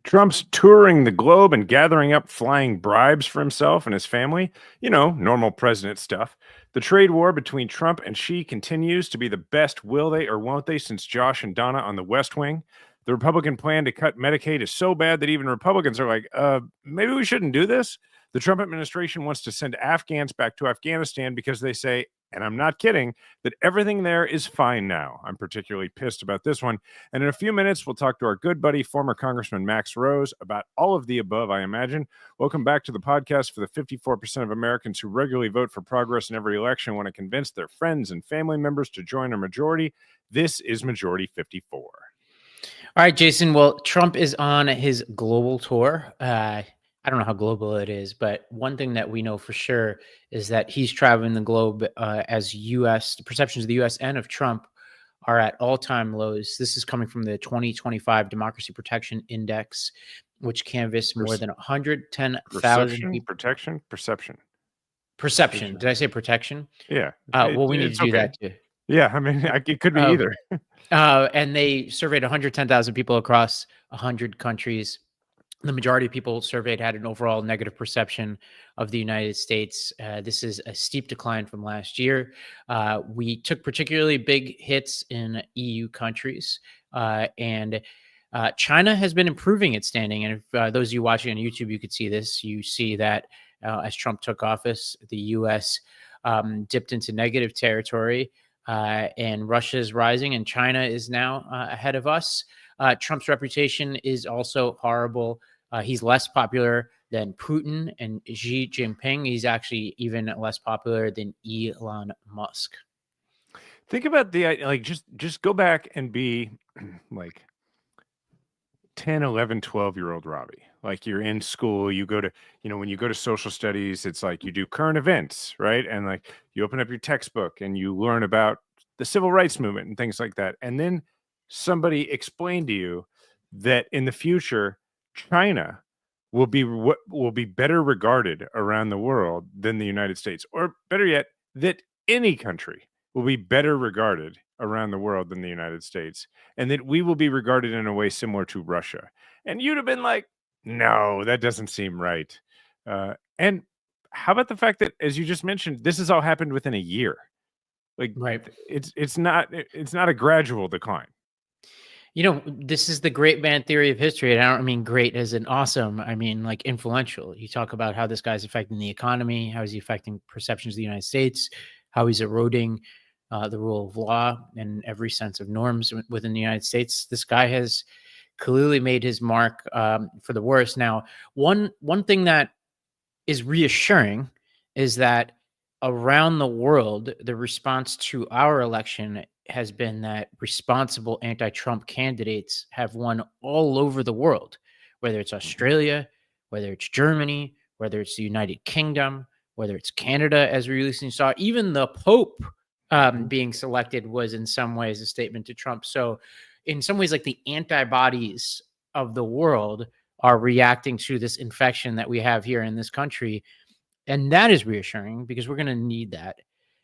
Trump's touring the globe and gathering up flying bribes for himself and his family. Normal president stuff. The trade war between Trump and Xi continues to be the best will they or won't they since Josh and Donna on the West Wing. The Republican plan to cut Medicaid is so bad that even Republicans are like, maybe we shouldn't do this. The Trump administration wants to send Afghans back to Afghanistan because they say, and I'm not kidding, that everything there is fine now. I'm particularly pissed about this one. And in a few minutes, we'll talk to our good buddy, former Congressman Max Rose, about all of the above, I imagine. Welcome back to the podcast for the 54% of Americans who regularly vote for progress in every election want to convince their friends and family members to join our majority. This is Majority 54. All right, Jason. Well, Trump is on his global tour. I don't know how global it is, but one thing that we know for sure is that he's traveling the globe as the perceptions of the U.S. and of Trump are at all-time lows. This is coming from the 2025 Democracy Protection Index, which canvassed more than 110,000 people. Perception. Did I say protection? Yeah. Well, we need to do that too. Yeah, I mean, it could be either. And they surveyed 110,000 people across 100 countries. The majority of people surveyed had an overall negative perception of the United States. This is a steep decline from last year. We took particularly big hits in EU countries, and China has been improving its standing. And if those of you watching on YouTube, you could see this. You see that as Trump took office, the U.S. Dipped into negative territory, and Russia is rising, and China is now ahead of us. Trump's reputation is also horrible. He's less popular than Putin and Xi Jinping. He's actually even less popular than Elon Musk. Think about just go back and be like 10, 11, 12-year-old Robbie. Like you're in school, you go to, when you go to social studies, it's like you do current events, right? And like you open up your textbook and you learn about the civil rights movement and things like that. And then somebody explained to you that in the future, China will be better regarded around the world than the United States, or better yet, that any country will be better regarded around the world than the United States, and that we will be regarded in a way similar to Russia. And you'd have been like, no, that doesn't seem right. And how about the fact that, as you just mentioned, this has all happened within a year? Like, right. It's not a gradual decline. This is the great man theory of history. And I don't mean great as in awesome. I mean like influential. You talk about how this guy's affecting the economy, how is he affecting perceptions of the United States, how he's eroding the rule of law and every sense of norms within the United States. This guy has clearly made his mark for the worse. Now, one thing that is reassuring is that around the world, the response to our election has been that responsible anti-Trump candidates have won all over the world, whether it's Australia, whether it's Germany, whether it's the United Kingdom, whether it's Canada, as we recently saw. Even the Pope being selected was in some ways a statement to Trump. So in some ways, like the antibodies of the world are reacting to this infection that we have here in this country. And that is reassuring because we're going to need that.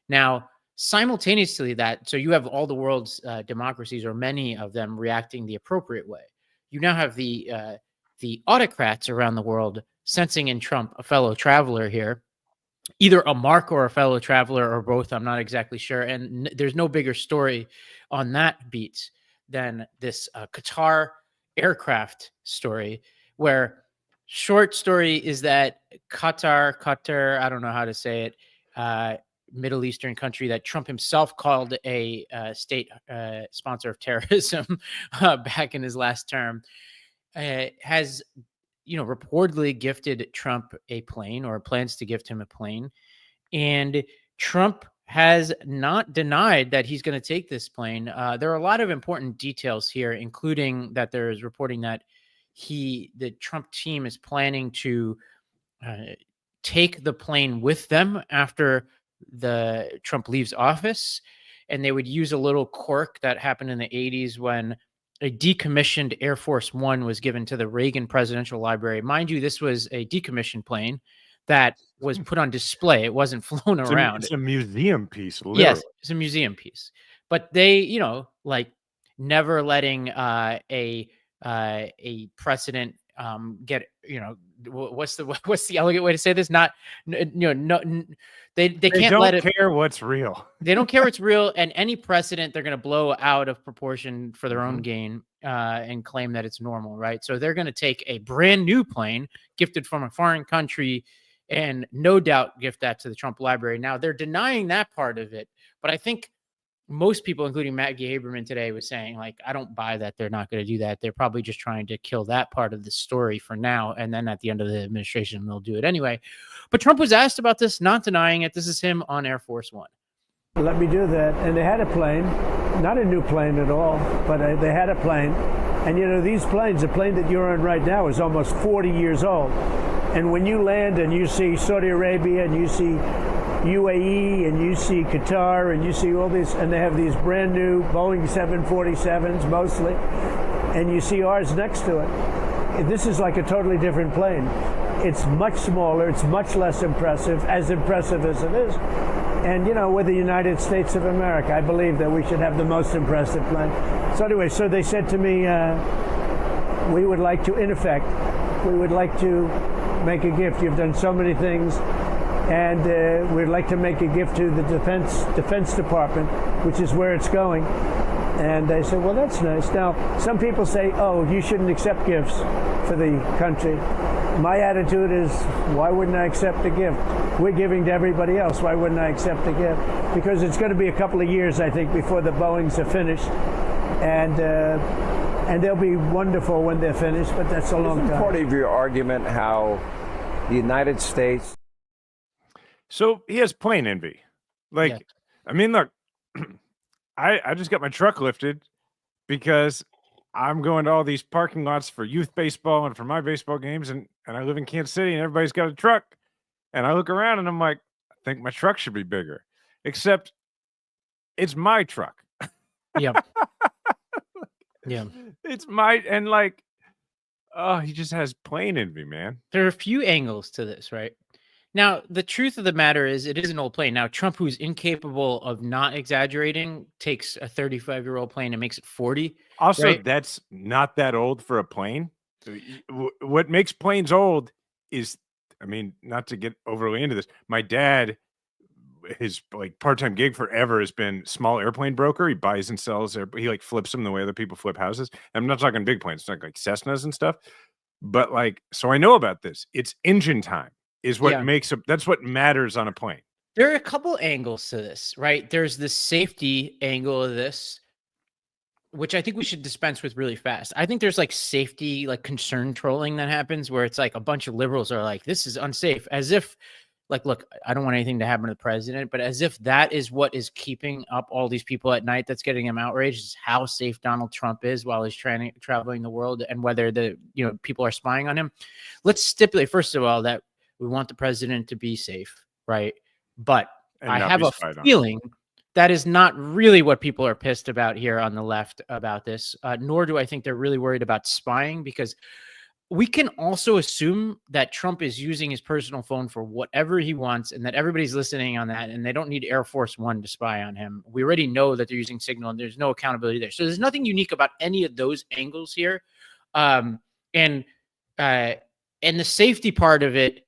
Now, simultaneously so you have all the world's democracies, or many of them, reacting the appropriate way. You now have the autocrats around the world sensing in Trump a fellow traveler here, either a mark or a fellow traveler or both. I'm not exactly sure. And there's no bigger story on that beat than this Qatar aircraft story, where short story is that Qatar, I don't know how to say it, Middle Eastern country that Trump himself called a state sponsor of terrorism back in his last term, has reportedly gifted Trump a plane, or plans to gift him a plane. And Trump has not denied that he's going to take this plane. There are a lot of important details here, including that there is reporting that the Trump team is planning to take the plane with them after the Trump leaves office. And they would use a little quirk that happened in the 80s when a decommissioned Air Force One was given to the Reagan Presidential Library. Mind you, this was a decommissioned plane that was put on display. It wasn't flown around. It's a museum piece, literally. Yes, it's a museum piece. But they, like never letting a precedent get, what's the elegant way to say this? Not, they can't don't let it care what's real. They don't care what's real, and any precedent they're going to blow out of proportion for their own Mhm. gain, and claim that it's normal, right? So they're going to take a brand new plane gifted from a foreign country and no doubt gift that to the Trump library. Now they're denying that part of it, but I think most people, including Maggie Haberman today, was saying, like, I don't buy that they're not going to do that. They're probably just trying to kill that part of the story for now. And then at the end of the administration, they'll do it anyway. But Trump was asked about this, not denying it. This is him on Air Force One. Let me do that. And they had a plane, not a new plane at all, but they had a plane. And these planes, the plane that you're on right now is almost 40 years old. And when you land and you see Saudi Arabia and you see UAE and you see Qatar and you see all these, and they have these brand new Boeing 747s mostly, and you see ours next to it. This is like a totally different plane. It's much smaller, it's much less impressive as it is. And we're the United States of America. I believe that we should have the most impressive plane. So anyway, so they said to me, we would like to, in effect, we would like to make a gift. You've done so many things. And we'd like to make a gift to the Defense Department, which is where it's going. And I said, well, that's nice. Now, some people say, oh, you shouldn't accept gifts for the country. My attitude is, why wouldn't I accept a gift? We're giving to everybody else. Why wouldn't I accept a gift? Because it's going to be a couple of years, I think, before the Boeings are finished. And they'll be wonderful when they're finished, but that's a long time. Part of your argument how the United States... So he has plane envy. Like, Yeah. I mean, look, I just got my truck lifted because I'm going to all these parking lots for youth baseball and for my baseball games. And I live in Kansas City and everybody's got a truck. And I look around and I'm like, I think my truck should be bigger, except it's my truck. Yep. Yeah. It's my, and like, oh, he just has plane envy, man. There are a few angles to this, right? Now, the truth of the matter is it is an old plane. Now, Trump, who's incapable of not exaggerating, takes a 35-year-old plane and makes it 40. Also, right? that's not that old for a plane. What makes planes old is, I mean, not to get overly into this, my dad, his like part-time gig forever has been small airplane broker. He buys and sells, he like flips them the way other people flip houses. I'm not talking big planes, it's not like Cessnas and stuff. But like, so I know about this. It's engine time is what makes that's what matters on a plane. There are a couple angles to this, right? There's the safety angle of this, which I think we should dispense with really fast. I think there's like safety, like concern trolling that happens where it's like a bunch of liberals are like, this is unsafe, as if like, look, I don't want anything to happen to the president, but as if that is what is keeping up all these people at night that's getting him outraged, is how safe Donald Trump is while he's traveling the world and whether people are spying on him. Let's stipulate, first of all, that we want the president to be safe, right? But I have a feeling that is not really what people are pissed about here on the left about this, nor do I think they're really worried about spying, because we can also assume that Trump is using his personal phone for whatever he wants and that everybody's listening on that, and they don't need Air Force One to spy on him. We already know that they're using Signal and there's no accountability there. So there's nothing unique about any of those angles here. And the safety part of it,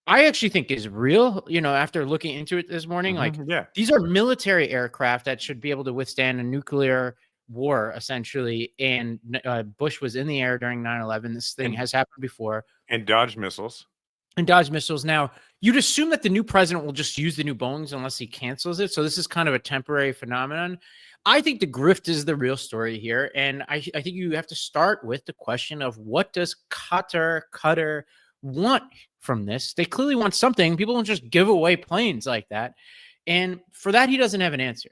I actually think is real, after looking into it this morning. These are military aircraft that should be able to withstand a nuclear war, essentially. And Bush was in the air during 9/11. This thing has happened before. And dodge missiles. Now, you'd assume that the new president will just use the new Boeings unless he cancels it. So this is kind of a temporary phenomenon. I think the grift is the real story here. And I think you have to start with the question of, what does Qatar want from this? They clearly want something. People don't just give away planes like that. And for that, he doesn't have an answer.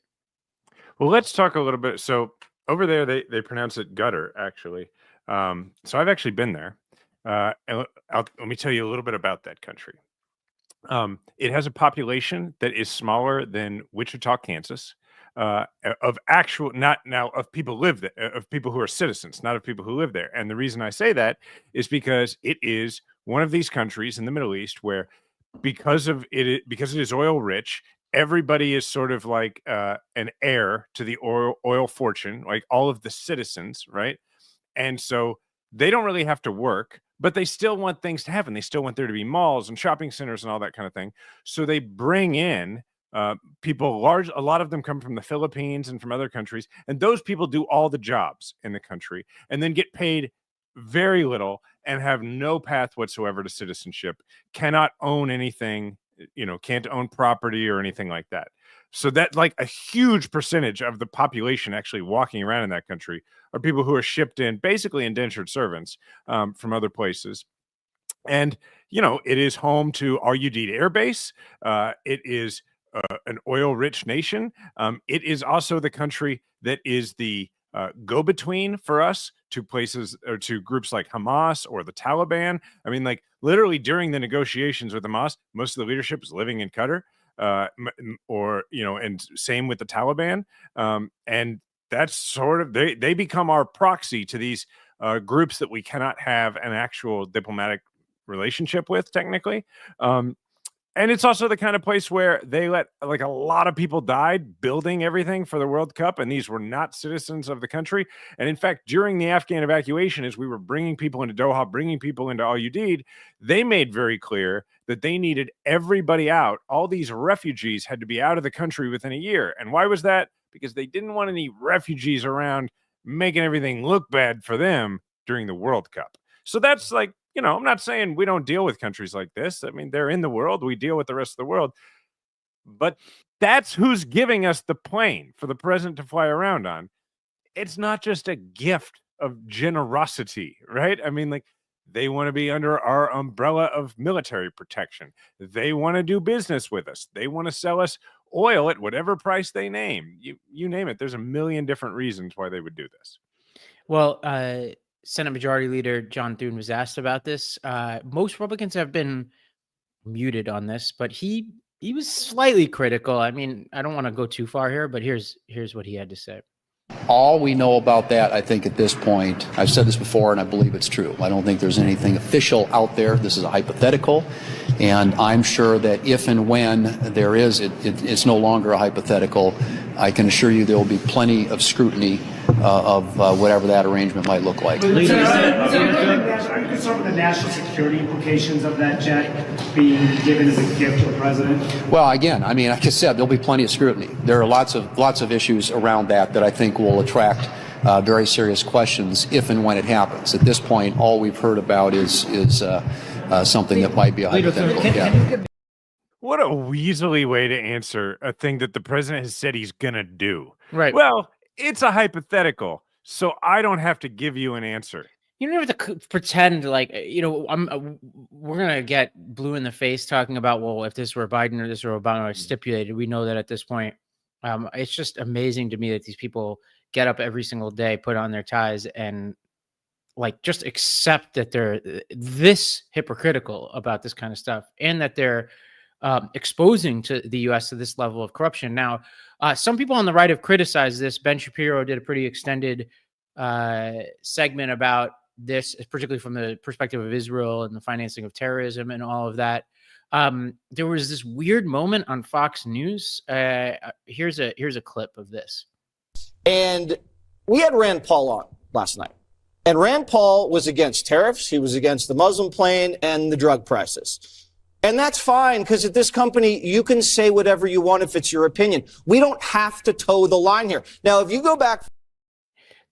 Well, let's talk a little bit. So over there, they pronounce it gutter, actually. So I've actually been there. And let me tell you a little bit about that country. It has a population that is smaller than Wichita, Kansas. Of actual, not now of people live there, of people who are citizens, not of people who live there. And the reason I say that is because it is one of these countries in the Middle East where, because it is oil rich, everybody is sort of like an heir to the oil fortune, like all of the citizens, right? And so they don't really have to work. but they still want things to happen. They still want there to be malls and shopping centers and all that kind of thing. So they bring in people a lot of them come from the Philippines and from other countries. And those people do all the jobs in the country and then get paid very little and have no path whatsoever to citizenship, cannot own anything, can't own property or anything like that. So that like a huge percentage of the population actually walking around in that country are people who are shipped in, basically indentured servants from other places. And, it is home to Al-Udeid Air Base. It is an oil-rich nation. It is also the country that is the go-between for us to places or to groups like Hamas or the Taliban. I mean, like literally during the negotiations with Hamas, most of the leadership is living in Qatar, and same with the Taliban. And that's sort of, they become our proxy to these groups that we cannot have an actual diplomatic relationship with technically. And it's also the kind of place where they let like a lot of people died building everything for the World Cup. And these were not citizens of the country. And in fact, during the Afghan evacuation, as we were bringing people into Doha, bringing people into Al-Udeid, they made very clear that they needed everybody out. All these refugees had to be out of the country within a year. And why was that? Because they didn't want any refugees around making everything look bad for them during the World Cup. So that's like, I'm not saying we don't deal with countries like this. I mean, they're in the world. We deal with the rest of the world. But that's who's giving us the plane for the president to fly around on. It's not just a gift of generosity, right? I mean, like they want to be under our umbrella of military protection. They want to do business with us. They want to sell us oil at whatever price they name. You name it. There's a million different reasons why they would do this. Well, Senate Majority Leader John Thune was asked about this. Most Republicans have been muted on this, but he was slightly critical. I mean, I don't want to go too far here, but here's what he had to say. All we know about that, I think at this point, I've said this before and I believe it's true. I don't think there's anything official out there. This is a hypothetical. And I'm sure that if and when there is, it's no longer a hypothetical. I can assure you there will be plenty of scrutiny of whatever that arrangement might look like. Are you concerned with the national security implications of that jet being given as a gift to the president? Well, again, I mean, like I said, there'll be plenty of scrutiny. There are lots of issues around that I think will attract very serious questions if and when it happens. At this point, all we've heard about is something that might be a hypothetical. What a weaselly way to answer a thing that the president has said he's gonna do. Right. Well, it's a hypothetical, so I don't have to give you an answer. You don't have to pretend like, we're going to get blue in the face talking about, well, if this were Biden or this were Obama stipulated, we know that at this point. It's just amazing to me that these people get up every single day, put on their ties and like just accept that they're this hypocritical about this kind of stuff and that they're exposing to the U.S. to this level of corruption. Now, some people on the right have criticized this. Ben Shapiro did a pretty extended segment about this, particularly from the perspective of Israel and the financing of terrorism and all of that. There was this weird moment on Fox News. Here's a clip of this. And we had Rand Paul on last night. And Rand Paul was against tariffs. He was against the Muslim plane and the drug prices. And that's fine, because at this company, you can say whatever you want if it's your opinion. We don't have to toe the line here. Now, if you go back...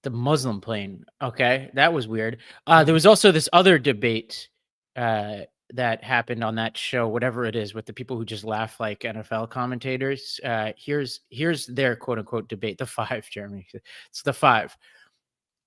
The Muslim plane. Okay, that was weird. There was also this other debate that happened on that show, whatever it is, with the people who just laugh like NFL commentators. Here's their quote-unquote debate. The five, Jeremy. It's the five.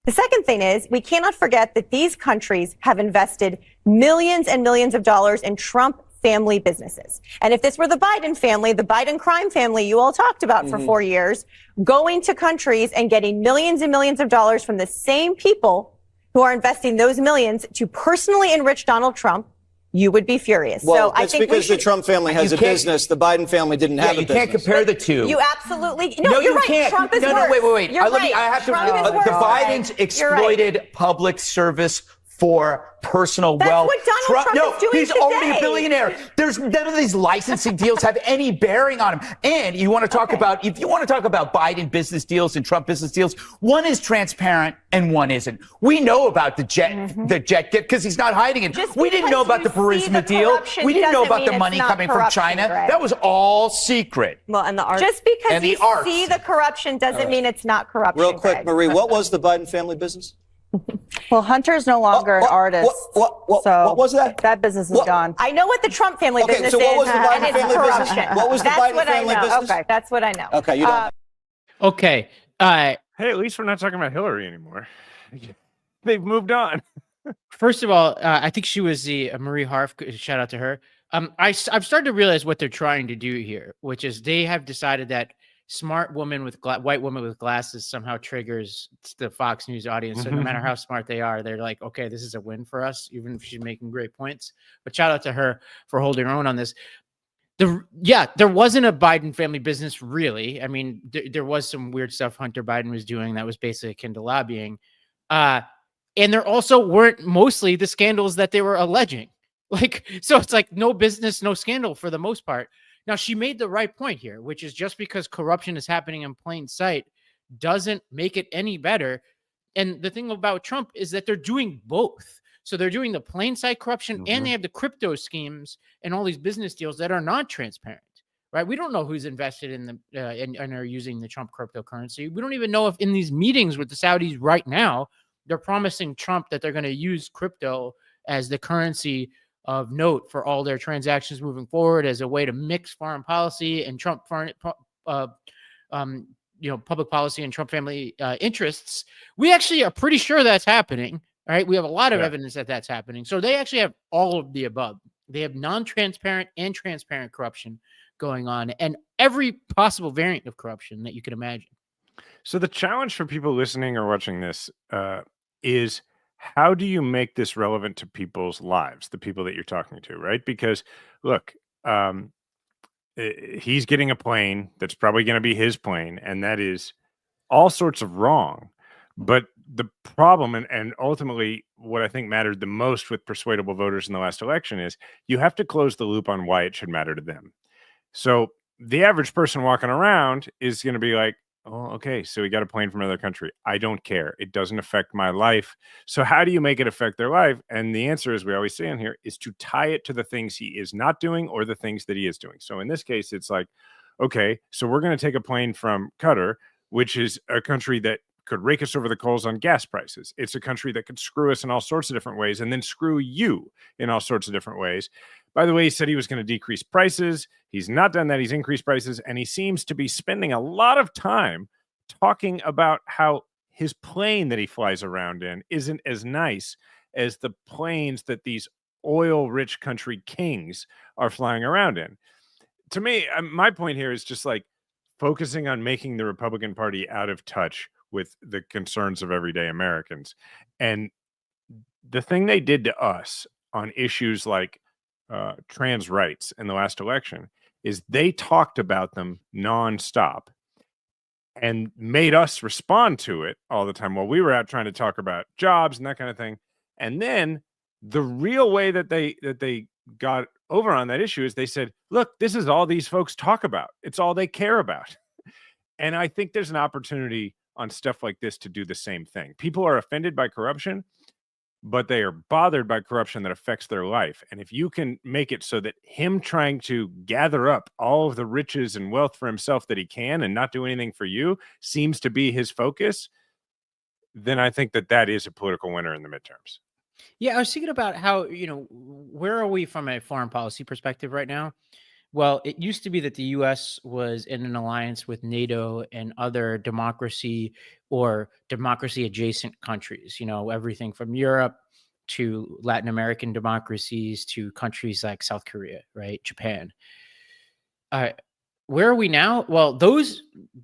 The second thing is we cannot forget that these countries have invested millions and millions of dollars in Trump family businesses. And if this were the Biden family, the Biden crime family you all talked about for 4 years, going to countries and getting millions and millions of dollars from the same people who are investing those millions to personally enrich Donald Trump, you would be furious. Well, so I think because the Trump family has a business, the Biden family didn't have a business. You can't compare the two. You absolutely... No, you're right. Can't. Trump is worse. Wait. You're right. I have to... Trump is worse. The Bidens exploited public service for personal That's wealth. what Donald Trump is doing he's already a today. billionaire. There's none of these licensing deals have any bearing on him. And you want to talk about, if you want to talk about Biden business deals and Trump business deals, one is transparent and one isn't. We know about the jet gift because he's not hiding it. Just We didn't know because about the you see the Burisma deal. corruption We didn't know doesn't about the mean money it's not coming from corruption, China. Greg. That was all secret. Well, and the art. Just because And the you arts. see the corruption doesn't mean it's not corruption. Real quick, Greg. Marie, what was the Biden family business? Well, Hunter's no longer an artist. What so was that? That business is gone. I know what the Trump family Okay, business so what was is, the Biden and it's family business? corruption. What was the That's Biden what family I know. business? Okay, that's what I know. Okay, you don't. Okay. Hey, at least we're not talking about Hillary anymore. They've moved on. First of all, I think she was the Marie Harf. Shout out to her. I've started to realize what they're trying to do here, which is they have decided that smart woman with white woman with glasses somehow triggers the Fox News audience. So no matter how smart they are, they're like, okay, this is a win for us, even if she's making great points. But shout out to her for holding her own on this. There wasn't a Biden family business, really. I mean, there was some weird stuff Hunter Biden was doing that was basically akin to lobbying. And there also weren't mostly the scandals that they were alleging. So it's like no business, no scandal for the most part. Now, she made the right point here, which is just because corruption is happening in plain sight doesn't make it any better. And the thing about Trump is that they're doing both. So they're doing the plain sight corruption and they have the crypto schemes and all these business deals that are not transparent, right? We don't know who's invested in the and are using the Trump cryptocurrency. We don't even know if in these meetings with the Saudis right now, they're promising Trump that they're going to use crypto as the currency of note for all their transactions moving forward as a way to mix foreign policy and Trump foreign, public policy and Trump family interests. We actually are pretty sure that's happening. All right. We have a lot of evidence that that's happening. So they actually have all of the above. They have non-transparent and transparent corruption going on and every possible variant of corruption that you could imagine. So the challenge for people listening or watching this is, how do you make this relevant to people's lives, the people that you're talking to, right? Because look, he's getting a plane that's probably going to be his plane, and that is all sorts of wrong. But the problem, and ultimately what I think mattered the most with persuadable voters in the last election, is you have to close the loop on why it should matter to them. So the average person walking around is going to be like, oh, okay, so he got a plane from another country. I don't care. It doesn't affect my life. So how do you make it affect their life? And the answer, as we always say in here, is to tie it to the things he is not doing or the things that he is doing. So in this case, it's like, okay, so we're going to take a plane from Qatar, which is a country that could rake us over the coals on gas prices. It's a country that could screw us in all sorts of different ways and then screw you in all sorts of different ways. By the way, he said he was going to decrease prices. He's not done that. He's increased prices. And he seems to be spending a lot of time talking about how his plane that he flies around in isn't as nice as the planes that these oil-rich country kings are flying around in. To me, my point here is just like focusing on making the Republican Party out of touch with the concerns of everyday Americans. And the thing they did to us on issues like trans rights in the last election is they talked about them nonstop and made us respond to it all the time while we were out trying to talk about jobs and that kind of thing. And then the real way that they got over on that issue is they said, look, this is all these folks talk about. It's all they care about. And I think there's an opportunity on stuff like this to do the same thing. People are offended by corruption, but they are bothered by corruption that affects their life. And if you can make it so that him trying to gather up all of the riches and wealth for himself that he can and not do anything for you seems to be his focus, then I think that that is a political winner in the midterms. Yeah, I was thinking about how, where are we from a foreign policy perspective right now? Well, it used to be that the U.S. was in an alliance with NATO and other democracy or democracy adjacent countries, everything from Europe to Latin American democracies to countries like South Korea, right? Japan. Where are we now? Well,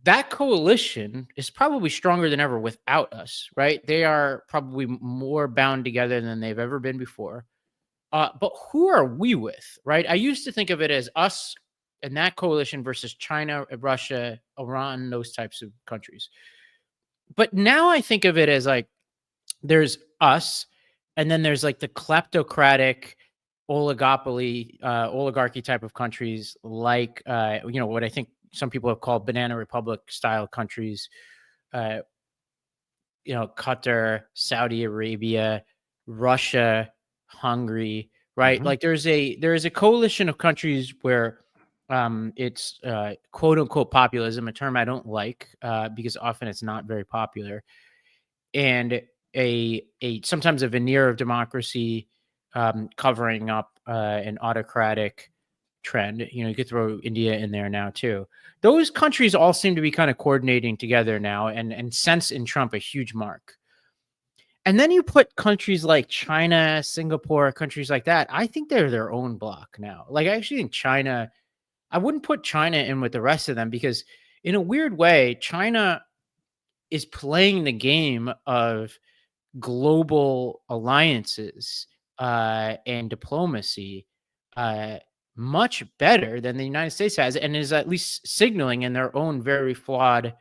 that coalition is probably stronger than ever without us, right? They are probably more bound together than they've ever been before. But who are we with, right? I used to think of it as us and that coalition versus China, Russia, Iran, those types of countries. But now I think of it as like there's us, and then there's like the kleptocratic oligarchy type of countries, like what I think some people have called banana republic style countries. Qatar, Saudi Arabia, Russia, Hungary, right? Mhm. Like there is a coalition of countries where it's quote unquote populism, a term I don't like because often it's not very popular, and a sometimes a veneer of democracy covering up an autocratic trend. You could throw India in there now too. Those countries all seem to be kind of coordinating together now and sense in Trump a huge mark. And then you put countries like China, Singapore, countries like that. I think they're their own block now. Like I actually think China, I wouldn't put China in with the rest of them because in a weird way, China is playing the game of global alliances and diplomacy much better than the United States has, and is at least signaling in their own very flawed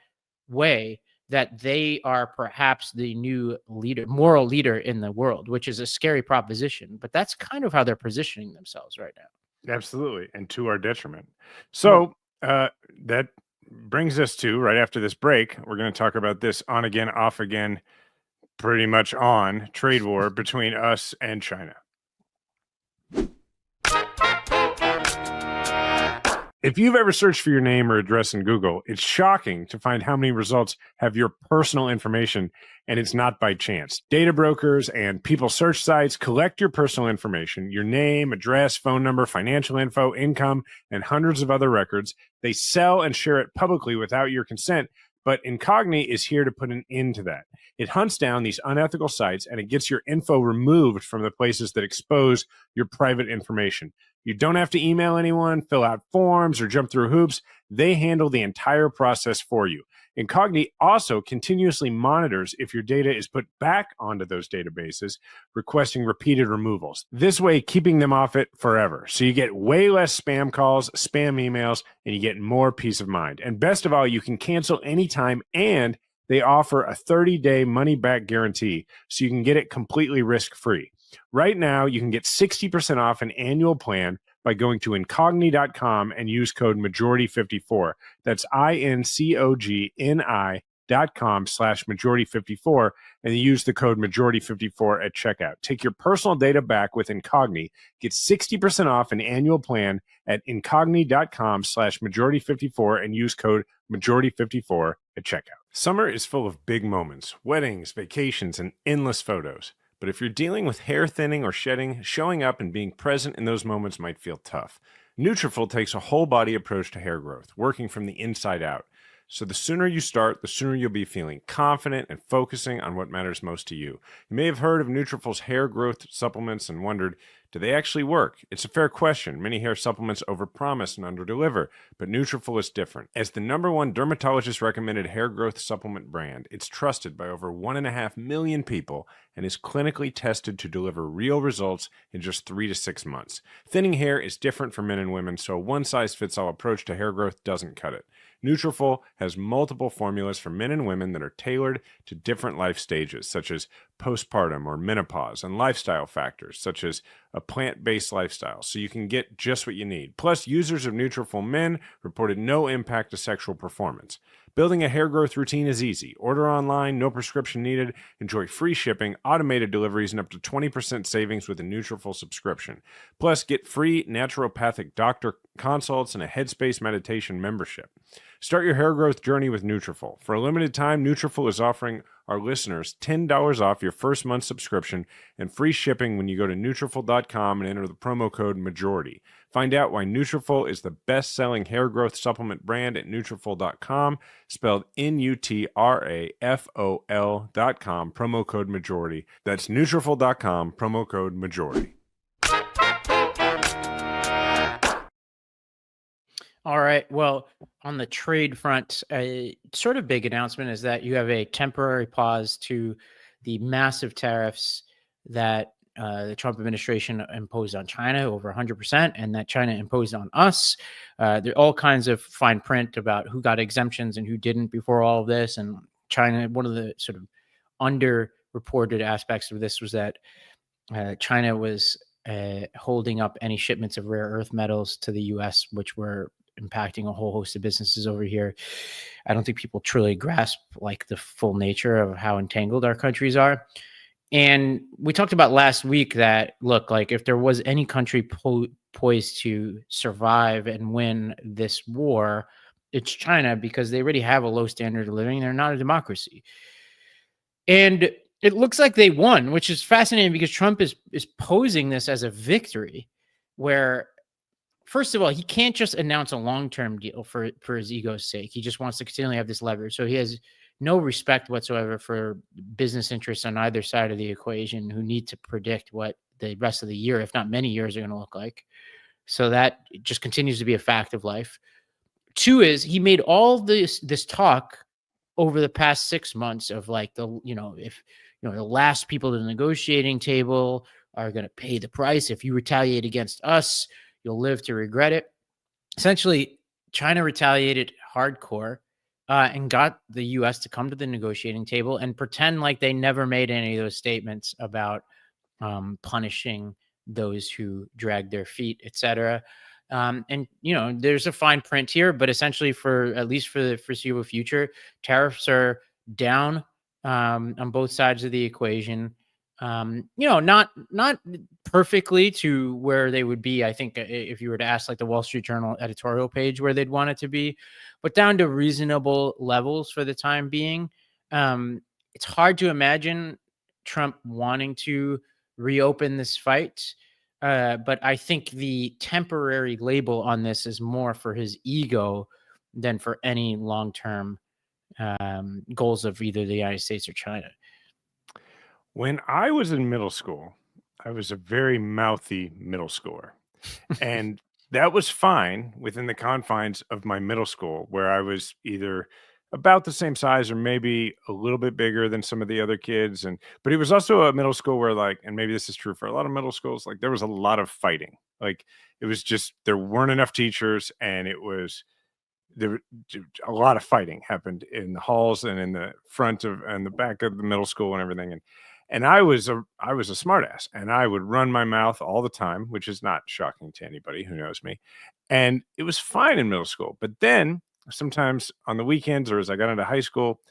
way that they are perhaps the new leader, moral leader in the world, which is a scary proposition. But that's kind of how they're positioning themselves right now. Absolutely, and to our detriment. So that brings us to right after this break. We're going to talk about this on again, off again, pretty much on trade war between us and China. If you've ever searched for your name or address in Google, it's shocking to find how many results have your personal information, and it's not by chance. Data brokers and people search sites collect your personal information, your name, address, phone number, financial info, income, and hundreds of other records. They sell and share it publicly without your consent, but Incogni is here to put an end to that. It hunts down these unethical sites and it gets your info removed from the places that expose your private information. You don't have to email anyone, fill out forms, or jump through hoops. They handle the entire process for you. Incogni also continuously monitors if your data is put back onto those databases, requesting repeated removals. This way, keeping them off it forever. So you get way less spam calls, spam emails, and you get more peace of mind. And best of all, you can cancel anytime, and they offer a 30-day money-back guarantee, so you can get it completely risk-free. Right now, you can get 60% off an annual plan by going to incogni.com and use code majority54. That's incogni.com/majority54, and use the code majority54 at checkout. Take your personal data back with Incogni. Get 60% off an annual plan at incogni.com/majority54 and use code majority54 at checkout. Summer is full of big moments, weddings, vacations, and endless photos. But if you're dealing with hair thinning or shedding, showing up and being present in those moments might feel tough. Nutrafol takes a whole body approach to hair growth, working from the inside out. So the sooner you start, the sooner you'll be feeling confident and focusing on what matters most to you. You may have heard of Nutrafol's hair growth supplements and wondered, do they actually work? It's a fair question. Many hair supplements overpromise and underdeliver, but Nutrafol is different. As the #1 dermatologist-recommended hair growth supplement brand, it's trusted by over 1.5 million people and is clinically tested to deliver real results in just 3 to 6 months. Thinning hair is different for men and women, so a one-size-fits-all approach to hair growth doesn't cut it. Nutrafol has multiple formulas for men and women that are tailored to different life stages, such as postpartum or menopause, and lifestyle factors, such as a plant-based lifestyle, so you can get just what you need. Plus, users of Nutrafol Men reported no impact to sexual performance. Building a hair growth routine is easy. Order online, no prescription needed. Enjoy free shipping, automated deliveries, and up to 20% savings with a Nutrafol subscription. Plus, get free naturopathic doctor consults and a Headspace meditation membership. Start your hair growth journey with Nutrafol. For a limited time, Nutrafol is offering our listeners $10 off your first month subscription and free shipping when you go to Nutrafol.com and enter the promo code MAJORITY. Find out why Nutrafol is the best-selling hair growth supplement brand at Nutrafol.com, spelled Nutrafol.com, promo code MAJORITY. That's Nutrafol.com, promo code MAJORITY. All right. Well, on the trade front, a sort of big announcement is that you have a temporary pause to the massive tariffs that the Trump administration imposed on China, over 100%, and that China imposed on us. There are all kinds of fine print about who got exemptions and who didn't before all of this. And China, one of the sort of underreported aspects of this was that China was holding up any shipments of rare earth metals to the U.S., which were impacting a whole host of businesses over here. I don't think people truly grasp like the full nature of how entangled our countries are. And we talked about last week that, look, like if there was any country poised to survive and win this war, it's China, because they already have a low standard of living. They're not a democracy. And it looks like they won, which is fascinating because Trump is posing this as a victory where, first of all, he can't just announce a long-term deal for his ego's sake. He just wants to continually have this leverage. So he has no respect whatsoever for business interests on either side of the equation who need to predict what the rest of the year, if not many years, are going to look like. So that just continues to be a fact of life. Two is he made all this talk over the past 6 months of like the last people to the negotiating table are going to pay the price. If you retaliate against us, you'll live to regret it. Essentially, China retaliated hardcore and got the U.S. to come to the negotiating table and pretend like they never made any of those statements about punishing those who dragged their feet, etc. And, there's a fine print here, but essentially at least for the foreseeable future, tariffs are down on both sides of the equation. Not perfectly to where they would be, I think, if you were to ask like the Wall Street Journal editorial page where they'd want it to be, but down to reasonable levels for the time being. It's hard to imagine Trump wanting to reopen this fight. But I think the temporary label on this is more for his ego than for any long-term goals of either the United States or China. When I was in middle school, I was a very mouthy middle schooler. And that was fine within the confines of my middle school, where I was either about the same size or maybe a little bit bigger than some of the other kids. But it was also a middle school where and maybe this is true for a lot of middle schools, like there was a lot of fighting. Like it was just, there weren't enough teachers, and a lot of fighting happened in the halls and in the front of and the back of the middle school and everything. And I was a smartass, and I would run my mouth all the time, which is not shocking to anybody who knows me. And it was fine in middle school. But then sometimes on the weekends or as I got into high school,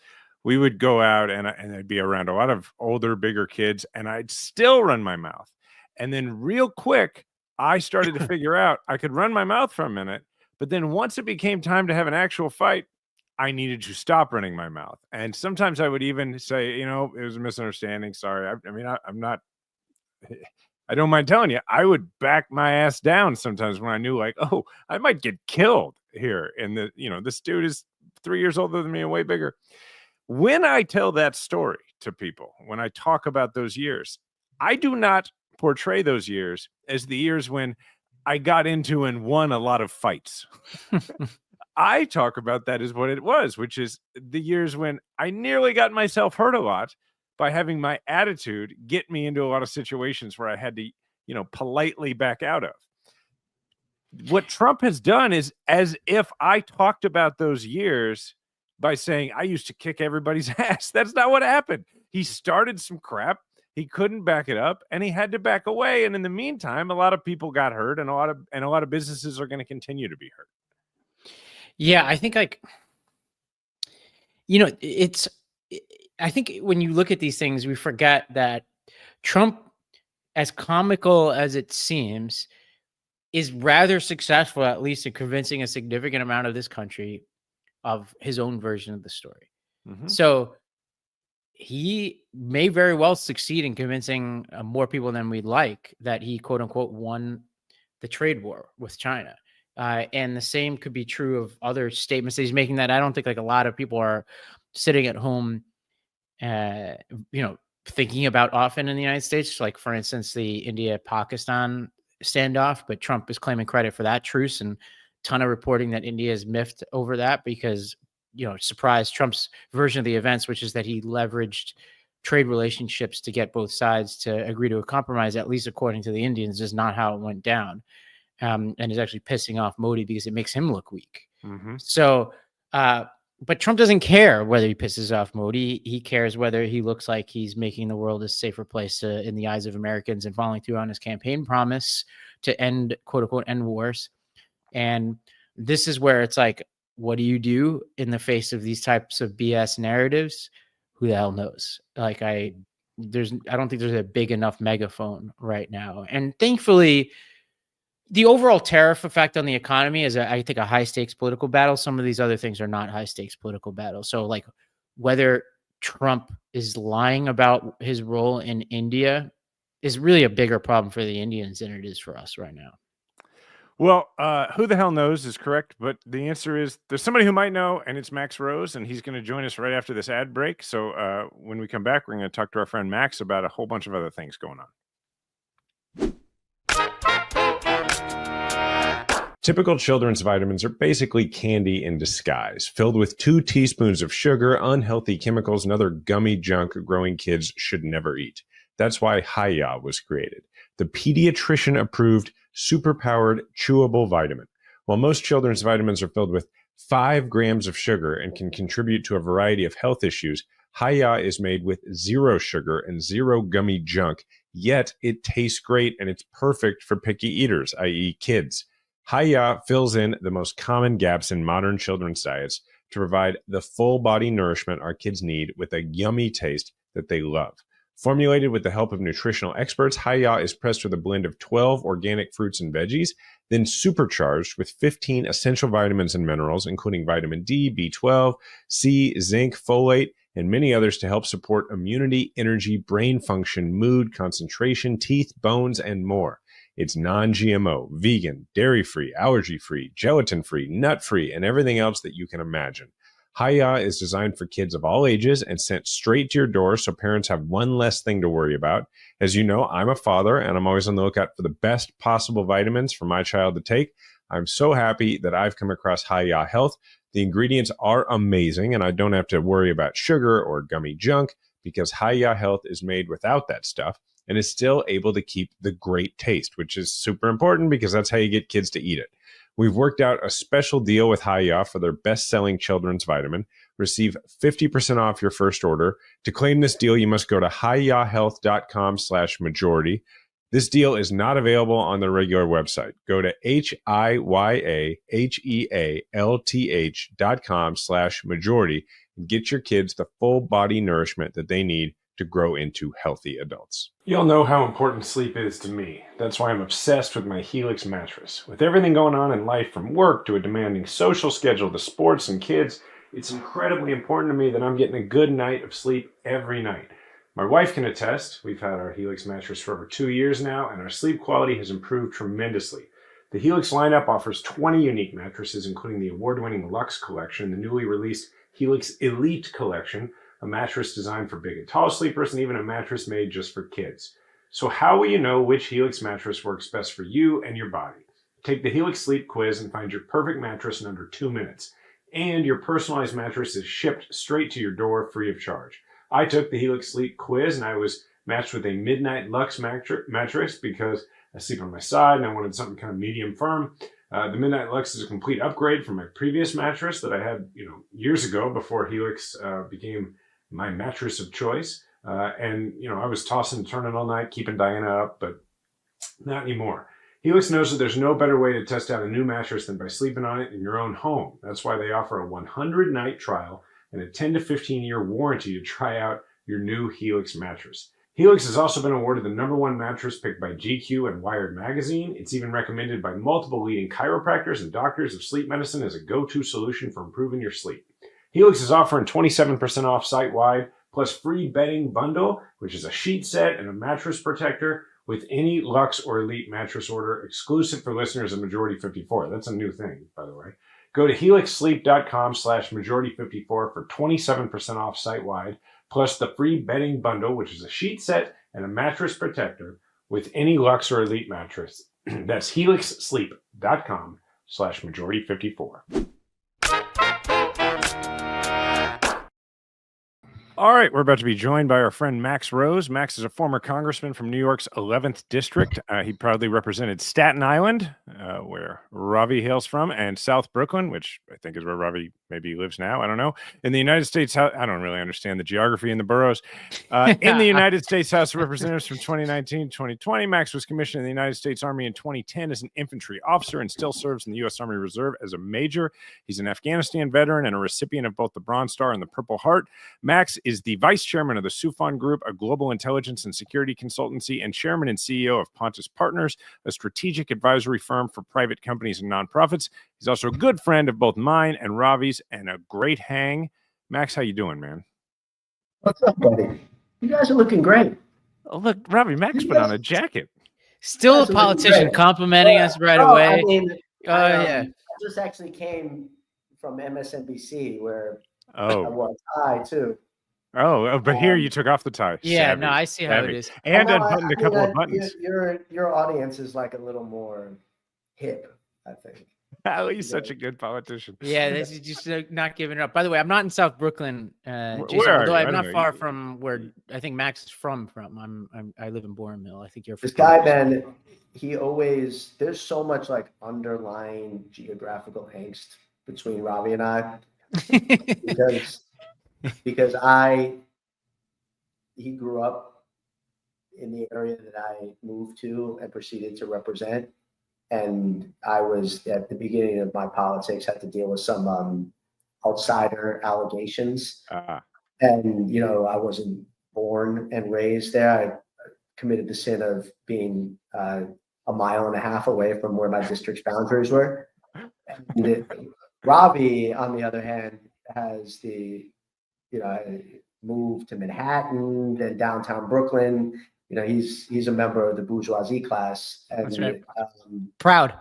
we would go out and I'd be around a lot of older, bigger kids, and I'd still run my mouth. And then real quick, I started to figure out I could run my mouth for a minute. But then once it became time to have an actual fight, I needed to stop running my mouth. And sometimes I would even say, it was a misunderstanding. Sorry. I don't mind telling you, I would back my ass down sometimes when I knew I might get killed here. And this dude is 3 years older than me and way bigger. When I tell that story to people, when I talk about those years, I do not portray those years as the years when I got into and won a lot of fights. I talk about that as what it was, which is the years when I nearly got myself hurt a lot by having my attitude get me into a lot of situations where I had to, politely back out of. What Trump has done is as if I talked about those years by saying I used to kick everybody's ass. That's not what happened. He started some crap. He couldn't back it up, and he had to back away. And in the meantime, a lot of people got hurt, and a lot of businesses are going to continue to be hurt. Yeah, I think I think when you look at these things, we forget that Trump, as comical as it seems, is rather successful, at least in convincing a significant amount of this country of his own version of the story. Mm-hmm. So he may very well succeed in convincing more people than we'd like that he, quote unquote, won the trade war with China. And the same could be true of other statements that he's making that I don't think a lot of people are sitting at home, thinking about often in the United States. Like, for instance, the India-Pakistan standoff, but Trump is claiming credit for that truce, and a ton of reporting that India is miffed over that because, surprise, Trump's version of the events, which is that he leveraged trade relationships to get both sides to agree to a compromise, at least according to the Indians, is not how it went down. And is actually pissing off Modi because it makes him look weak. Mm-hmm. So but Trump doesn't care whether he pisses off Modi. He cares whether he looks like he's making the world a safer place in the eyes of Americans and following through on his campaign promise to end, quote unquote, end wars. And this is where it's like, what do you do in the face of these types of BS narratives? Who the hell knows? Like I don't think there's a big enough megaphone right now. And thankfully, the overall tariff effect on the economy is, I think, a high stakes political battle. Some of these other things are not high stakes political battles. So like whether Trump is lying about his role in India is really a bigger problem for the Indians than it is for us right now. Well, who the hell knows is correct, but the answer is there's somebody who might know, and it's Max Rose, and he's going to join us right after this ad break. So when we come back, we're going to talk to our friend Max about a whole bunch of other things going on. Typical children's vitamins are basically candy in disguise, filled with 2 teaspoons of sugar, unhealthy chemicals, and other gummy junk growing kids should never eat. That's why Hiya was created, the pediatrician-approved, super-powered, chewable vitamin. While most children's vitamins are filled with 5 grams of sugar and can contribute to a variety of health issues, Hiya is made with 0 sugar and 0 gummy junk, yet it tastes great and it's perfect for picky eaters, i.e. kids. Hiya fills in the most common gaps in modern children's diets to provide the full body nourishment our kids need with a yummy taste that they love. Formulated with the help of nutritional experts, Hiya is pressed with a blend of 12 organic fruits and veggies, then supercharged with 15 essential vitamins and minerals, including vitamin D, B12, C, zinc, folate, and many others to help support immunity, energy, brain function, mood, concentration, teeth, bones, and more. It's non-GMO, vegan, dairy-free, allergy-free, gelatin-free, nut-free, and everything else that you can imagine. Hiya is designed for kids of all ages and sent straight to your door so parents have one less thing to worry about. As you know, I'm a father, and I'm always on the lookout for the best possible vitamins for my child to take. I'm so happy that I've come across Hiya Health. The ingredients are amazing, and I don't have to worry about sugar or gummy junk because Hiya Health is made without that stuff and is still able to keep the great taste, which is super important because that's how you get kids to eat it. We've worked out a special deal with Hiya for their best-selling children's vitamin. Receive 50% off your first order. To claim this deal, you must go to hiyahealth.com/majority. This deal is not available on the regular website. Go to hiyahealth.com/majority and get your kids the full body nourishment that they need to grow into healthy adults. Y'all know how important sleep is to me. That's why I'm obsessed with my Helix mattress. With everything going on in life, from work to a demanding social schedule to sports and kids, it's incredibly important to me that I'm getting a good night of sleep every night. My wife can attest. We've had our Helix mattress for over 2 years now, and our sleep quality has improved tremendously. The Helix lineup offers 20 unique mattresses, including the award-winning Luxe Collection, the newly released Helix Elite Collection, a mattress designed for big and tall sleepers, and even a mattress made just for kids. So how will you know which Helix mattress works best for you and your body? Take the Helix Sleep Quiz and find your perfect mattress in under 2 minutes. And your personalized mattress is shipped straight to your door free of charge. I took the Helix Sleep Quiz and I was matched with a Midnight Luxe mattress because I sleep on my side and I wanted something kind of medium firm. The Midnight Luxe is a complete upgrade from my previous mattress that I had, years ago before Helix became my mattress of choice. And I was tossing and turning all night, keeping Diana up, but not anymore. Helix knows that there's no better way to test out a new mattress than by sleeping on it in your own home. That's why they offer a 100-night trial and a 10 to 15-year warranty to try out your new Helix mattress. Helix has also been awarded the #1 mattress picked by GQ and Wired magazine. It's even recommended by multiple leading chiropractors and doctors of sleep medicine as a go-to solution for improving your sleep. Helix is offering 27% off site-wide, plus free bedding bundle, which is a sheet set and a mattress protector with any Luxe or Elite mattress order, exclusive for listeners of Majority 54. That's a new thing, by the way. Go to helixsleep.com/majority54 for 27% off site-wide, plus the free bedding bundle, which is a sheet set and a mattress protector with any Luxe or Elite mattress. That's helixsleep.com/majority54. All right, we're about to be joined by our friend Max Rose. Max is a former congressman from New York's 11th District. He proudly represented Staten Island, where Ravi hails from, and South Brooklyn, which I think is where Ravi maybe he lives now. I don't know. In the United States, I don't really understand the geography in the boroughs. In the United States House of Representatives from 2019 to 2020, Max was commissioned in the United States Army in 2010 as an infantry officer and still serves in the U.S. Army Reserve as a major. He's an Afghanistan veteran and a recipient of both the Bronze Star and the Purple Heart. Max is the vice chairman of the Sufon Group, a global intelligence and security consultancy, and chairman and CEO of Pontus Partners, a strategic advisory firm for private companies and nonprofits. He's also a good friend of both mine and Ravi's and a great hang. Max, how you doing, man? What's up, buddy? You guys are looking great. Oh, look, Ravi, Max put on a jacket. Still a politician complimenting us right away. I mean, yeah. I just actually came from MSNBC where I wore a tie too. But here you took off the tie. Yeah, Savvy. no, I see how it is. And unbuttoned a couple of buttons. Your audience is like a little more hip, I think. He's such a good politician. Yeah, this is just not giving it up. By the way, I'm not in South Brooklyn, Jason, where although are you? I'm not far from where I think Max is from. I live in Bourne Mill. I think you're from. This guy, man, there's so much like underlying geographical angst between Ravi and I because he grew up in the area that I moved to and proceeded to represent. And I was at the beginning of my politics, had to deal with some outsider allegations. And, I wasn't born and raised there. I committed the sin of being a mile and a half away from where my district's boundaries were. And Ravi, on the other hand, has moved to Manhattan, then downtown Brooklyn. He's a member of the bourgeoisie class. And, that's right. Proud.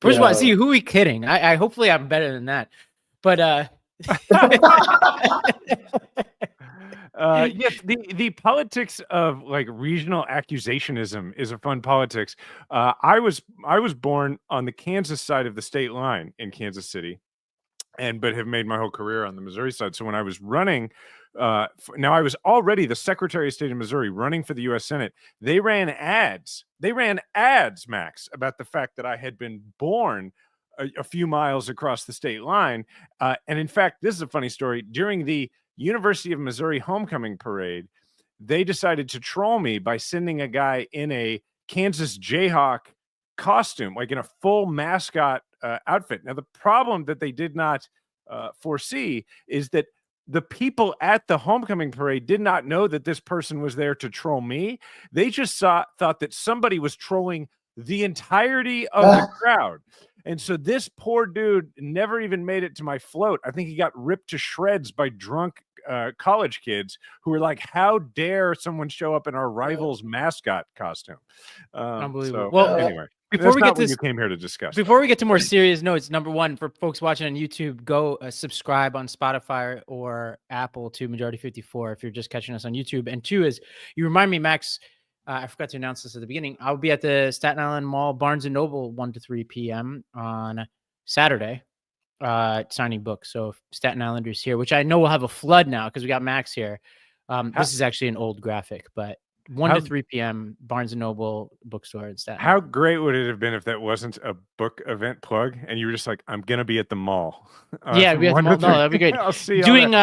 Bourgeoisie, who are we kidding? I hopefully I'm better than that. But yes, the politics of like regional accusationism is a fun politics. I was born on the Kansas side of the state line in Kansas City, but have made my whole career on the Missouri side. So when I was running, now I was already the Secretary of State of Missouri running for the U.S. Senate. They ran ads, Max, about the fact that I had been born a few miles across the state line. And in fact, this is a funny story. During the University of Missouri homecoming parade, they decided to troll me by sending a guy in a Kansas Jayhawk costume, like in a full mascot outfit. Now, the problem that they did not foresee is that the people at the homecoming parade did not know that this person was there to troll me. They just thought that somebody was trolling the entirety of the crowd. And so this poor dude never even made it to my float. I think he got ripped to shreds by drunk college kids who were like, how dare someone show up in our rival's mascot costume? Unbelievable. So, anyway. Before we get to you came here to discuss. Before we get to more serious notes, number one, for folks watching on YouTube, go subscribe on Spotify or Apple to Majority 54 if you're just catching us on YouTube. And two is, you remind me, Max, I forgot to announce this at the beginning. I'll be at the Staten Island Mall, Barnes & Noble, 1 to 3 p.m. on Saturday, signing books. So if Staten Islanders here, which I know will have a flood now because we got Max here. This is actually an old graphic, but 1 to 3 p.m. Barnes & Noble bookstore in Staten Island. How great would it have been if that wasn't a book event plug and you were just like, I'm going to be at the mall. Yeah, be at the mall. No, that'd be great. I'll see you doing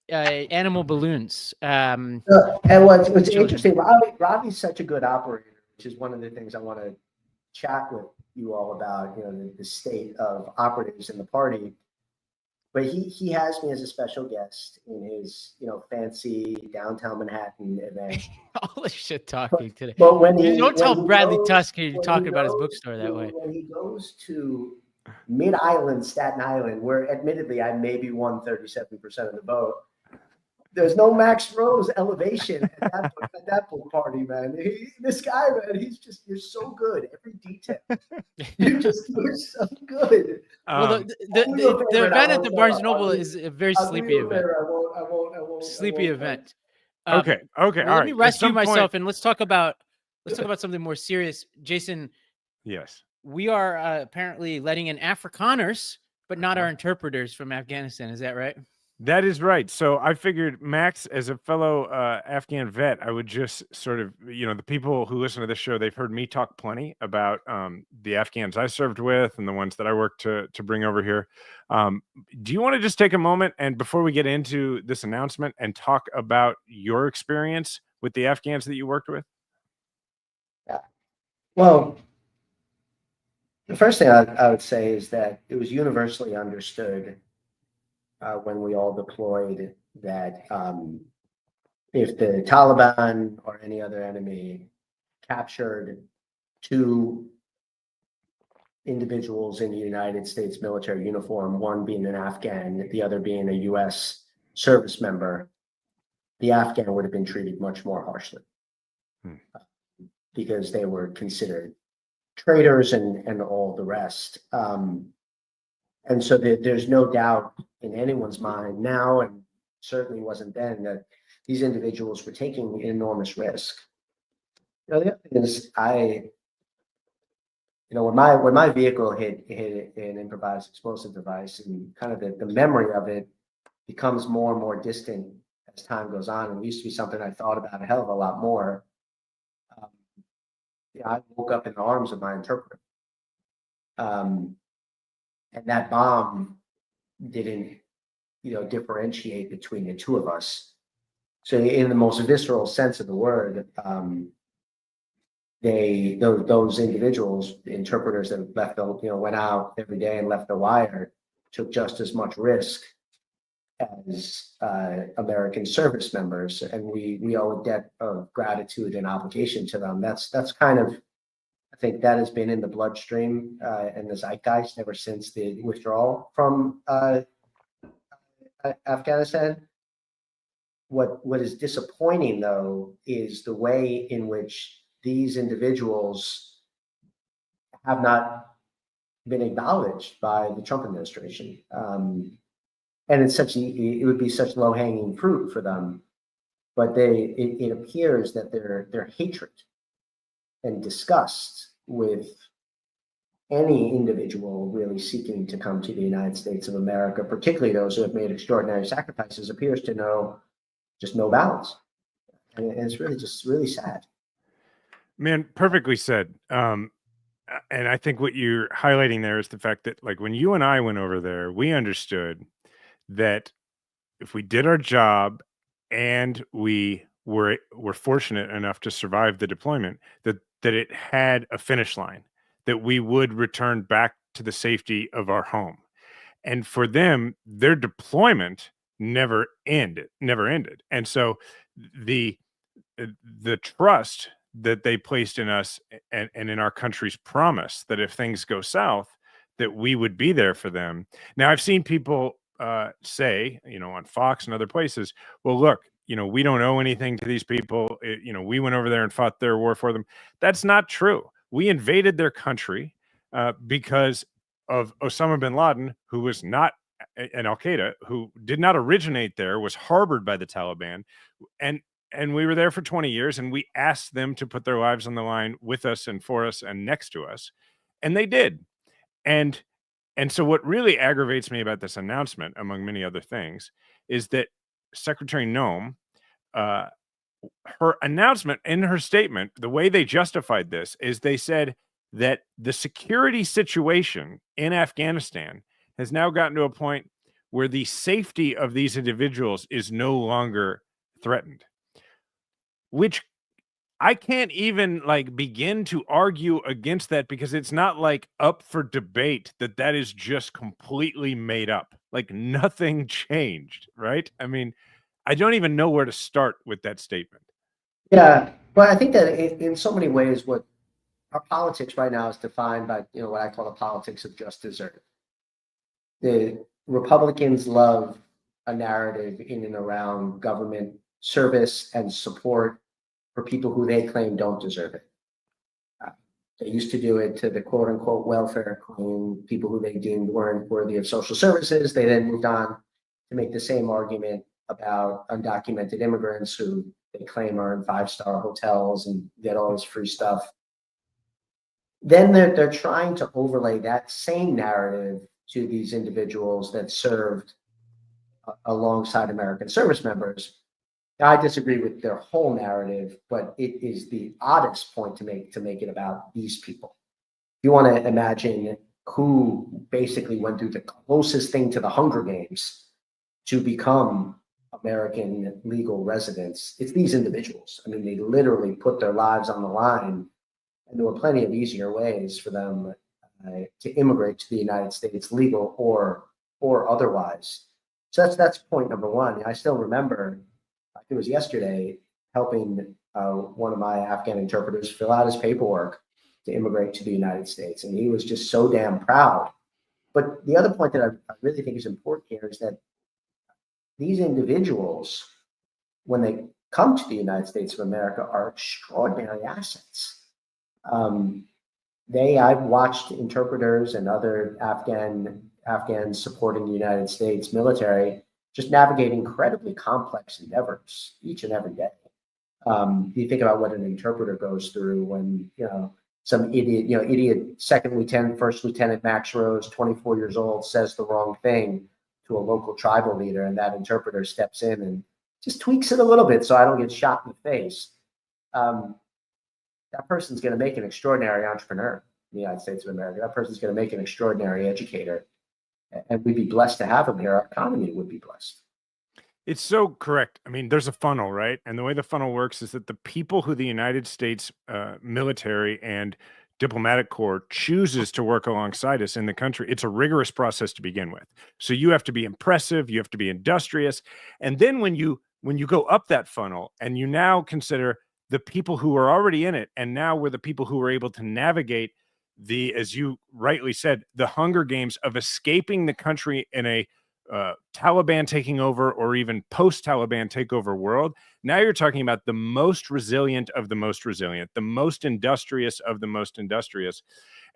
animal balloons. And what's interesting, Ravi's such a good operator, which is one of the things I want to chat with you all about, the state of operatives in the party. But he has me as a special guest in his, fancy downtown Manhattan event. All this shit talking today. But when don't tell Bradley Tusk you're talking about his bookstore that way. When he goes to Mid-Island, Staten Island, where admittedly I maybe won 37% of the vote, there's no Max Rose elevation at that book party, man. This guy, man, you're so good. Every detail. You're so good. Well, the event at the Barnes & Noble is a very sleepy event. I won't. Sleepy event. Okay. All right. Let me rescue myself and let's talk about something more serious. Jason. Yes. We are apparently letting in Afrikaners, but not our interpreters from Afghanistan. Is that right? That is right. So I figured, Max, as a fellow Afghan vet, I would just sort of, the people who listen to this show, they've heard me talk plenty about the Afghans I served with and the ones that I worked to bring over here. Do you want to just take a moment and before we get into this announcement and talk about your experience with the Afghans that you worked with? Yeah. Well, the first thing I would say is that it was universally understood when we all deployed that if the Taliban or any other enemy captured 2 individuals in the United States military uniform, one being an Afghan, the other being a U.S. service member, the Afghan would have been treated much more harshly because they were considered traitors and all the rest. And so there's no doubt in anyone's mind now, and certainly wasn't then, that these individuals were taking enormous risk. The other thing is, when my vehicle hit an improvised explosive device, and kind of the memory of it becomes more and more distant as time goes on. It used to be something I thought about a hell of a lot more. I woke up in the arms of my interpreter. And that bomb didn't, differentiate between the 2 of us. So in the most visceral sense of the word, those individuals, the interpreters that left went out every day and left the wire, took just as much risk as American service members, and we owe a debt of gratitude and obligation to them. That's kind of, I think that has been in the bloodstream and the zeitgeist ever since the withdrawal from Afghanistan. What is disappointing, though, is the way in which these individuals have not been acknowledged by the Trump administration. And it would be such low-hanging fruit for them, but it appears that their hatred and disgust with any individual really seeking to come to the United States of America, particularly those who have made extraordinary sacrifices, appears to know just no bounds. And it's really sad. Man, perfectly said. And I think what you're highlighting there is the fact that, like, when you and I went over there, we understood that if we did our job and we were fortunate enough to survive the deployment, that it had a finish line, that we would return back to the safety of our home. And for them, their deployment never ended. And so the trust that they placed in us and in our country's promise that if things go south, that we would be there for them. Now, I've seen people say, on Fox and other places, well, look, we don't owe anything to these people. We went over there and fought their war for them. That's not true. We invaded their country because of Osama bin Laden, who was not an Al-Qaeda, who did not originate there, was harbored by the Taliban. And we were there for 20 years, and we asked them to put their lives on the line with us and for us and next to us. And they did. And so what really aggravates me about this announcement, among many other things, is that Secretary Noem, her announcement in her statement, the way they justified this is they said that the security situation in Afghanistan has now gotten to a point where the safety of these individuals is no longer threatened, which I can't even begin to argue against that, because it's not up for debate that is just completely made up. Nothing changed, right? I mean, I don't even know where to start with that statement. Yeah, but I think that in so many ways, what our politics right now is defined by what I call the politics of just desert. The Republicans love a narrative in and around government service and support for people who they claim don't deserve it. They used to do it to the quote unquote welfare queen, people who they deemed weren't worthy of social services. They then moved on to make the same argument about undocumented immigrants who they claim are in 5-star hotels and get all this free stuff. Then they're trying to overlay that same narrative to these individuals that served alongside American service members. I disagree with their whole narrative, but it is the oddest point to make it about these people. If you want to imagine who basically went through the closest thing to the Hunger Games to become American legal residents, it's these individuals. I mean, they literally put their lives on the line, and there were plenty of easier ways for them to immigrate to the United States, legal or otherwise. So that's point number one. I still remember, it was yesterday, helping one of my Afghan interpreters fill out his paperwork to immigrate to the United States, and he was just so damn proud. But the other point that I really think is important here is that these individuals, when they come to the United States of America, are extraordinary assets. I've watched interpreters and other Afghans supporting the United States military just navigate incredibly complex endeavors each and every day. You think about what an interpreter goes through when, some idiot second lieutenant, first lieutenant Max Rose, 24 years old, says the wrong thing to a local tribal leader, and that interpreter steps in and just tweaks it a little bit so I don't get shot in the face. That person's going to make an extraordinary entrepreneur in the United States of America. That person's going to make an extraordinary educator. And we'd be blessed to have them here. Our economy would be blessed. It's so correct. I mean, there's a funnel, right? And the way the funnel works is that the people who the United States military and diplomatic corps chooses to work alongside us in the country, it's a rigorous process to begin with. So you have to be impressive, you have to be industrious. And then when you go up that funnel and you now consider the people who are already in it, and now we're the people who are able to navigate the, as you rightly said, the Hunger Games of escaping the country in a Taliban taking over or even post-Taliban takeover world. Now you're talking about the most resilient of the most resilient, the most industrious of the most industrious.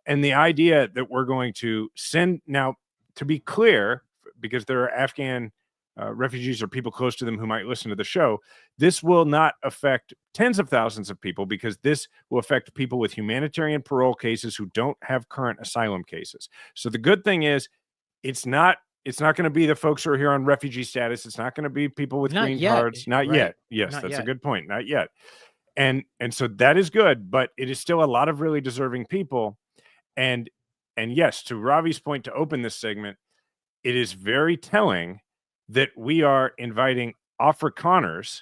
And the idea that we're going to send, now to be clear, because there are Afghan refugees or people close to them who might listen to the show, this will not affect tens of thousands of people, because this will affect people with humanitarian parole cases who don't have current asylum cases. So the good thing is it's not going to be the folks who are here on refugee status. It's not going to be people with green cards. Not yet. Yes, that's a good point. Not yet. And so that is good, but it is still a lot of really deserving people. And yes, to Ravi's point, to open this segment, it is very telling that we are inviting Afrikaners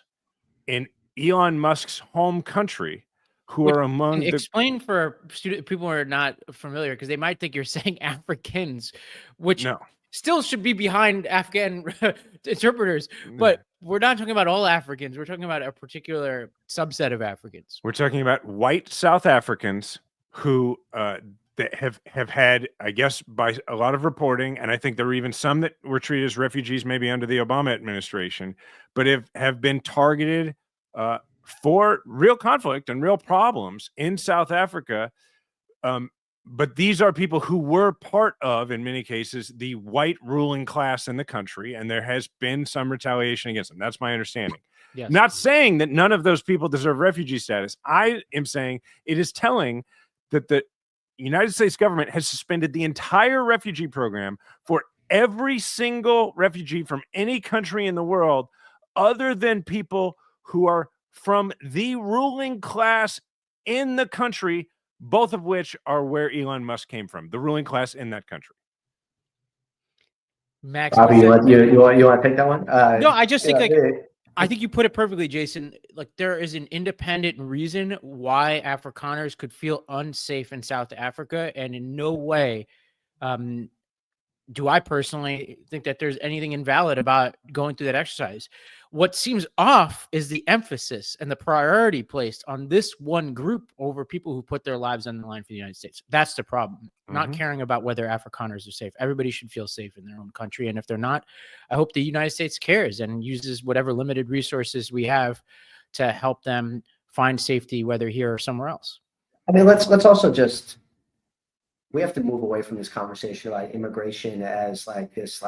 in Elon Musk's home country who are among the... Explain for people who are not familiar, because they might think you're saying Africans, which still should be behind Afghan interpreters. But we're not talking about all Africans. We're talking about a particular subset of Africans. We're talking about white South Africans who that have had, I guess, by a lot of reporting, and I think there were even some that were treated as refugees maybe under the Obama administration, but have been targeted for real conflict and real problems in South Africa. But these are people who were part of, in many cases, the white ruling class in the country, and there has been some retaliation against them. That's my understanding. Yes. Not saying that none of those people deserve refugee status. I am saying it is telling that the United States government has suspended the entire refugee program for every single refugee from any country in the world other than people who are from the ruling class in the country, both of which are where Elon Musk came from, the ruling class in that country. Max, Bobby, you want to take that one? No, I just think I think you put it perfectly, Jason. Like, there is an independent reason why Afrikaners could feel unsafe in South Africa, and in no way do I personally think that there's anything invalid about going through that exercise. What seems off is the emphasis and the priority placed on this one group over people who put their lives on the line for the United States. That's the problem. Not caring about whether Afrikaners are safe. Everybody should feel safe in their own country. And if they're not, I hope the United States cares and uses whatever limited resources we have to help them find safety, whether here or somewhere else. I mean, let's also just, we have to move away from this conversation about immigration as like this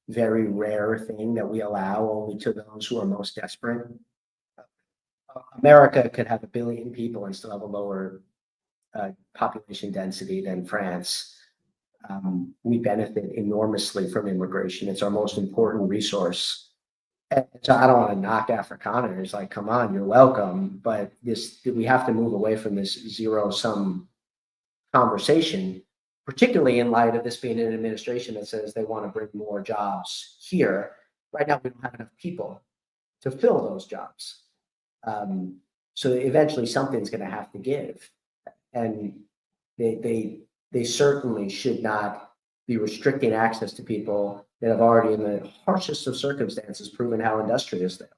very rare thing that we allow only to those who are most desperate. America could have 1 billion people and still have a lower population density than France. We benefit enormously from immigration. It's our most important resource. And so I don't want to knock Afrikaners, like, come on, you're welcome. But we have to move away from this zero-sum conversation, particularly in light of this being an administration that says they want to bring more jobs here. Right now, we don't have enough people to fill those jobs. So eventually something's going to have to give. And they certainly should not be restricting access to people that have already, in the harshest of circumstances, proven how industrious they are.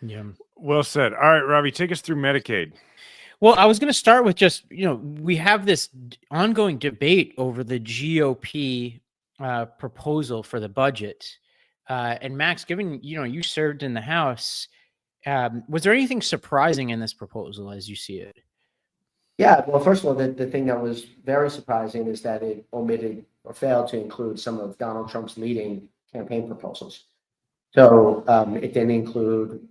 Yeah. Well said. All right, Ravi, take us through Medicaid. Well, I was going to start with just, we have this ongoing debate over the GOP proposal for the budget. And Max, given, you served in the House, was there anything surprising in this proposal as you see it? Yeah, well, first of all, the thing that was very surprising is that it omitted or failed to include some of Donald Trump's leading campaign proposals. So it didn't include,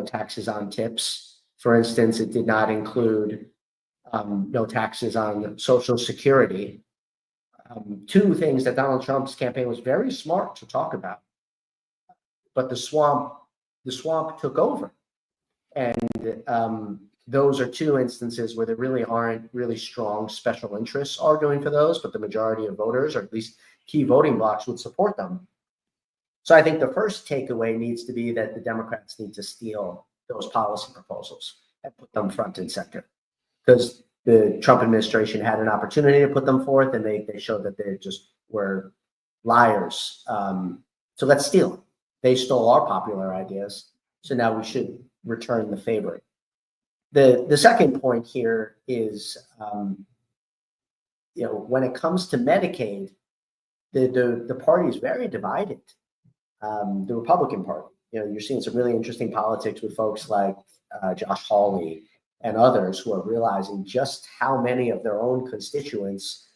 taxes on tips. For instance, it did not include no taxes on Social Security. Two things that Donald Trump's campaign was very smart to talk about. But the swamp took over. And those are two instances where there really aren't really strong special interests arguing for those, but the majority of voters, or at least key voting blocks, would support them. So I think the first takeaway needs to be that the Democrats need to steal those policy proposals and put them front and center, because the Trump administration had an opportunity to put them forth, and they showed that they just were liars. So let's steal them. They stole our popular ideas, so now we should return the favor. The second point here is, when it comes to Medicaid, the party is very divided. The Republican Party, you're seeing some really interesting politics with folks like Josh Hawley and others who are realizing just how many of their own constituents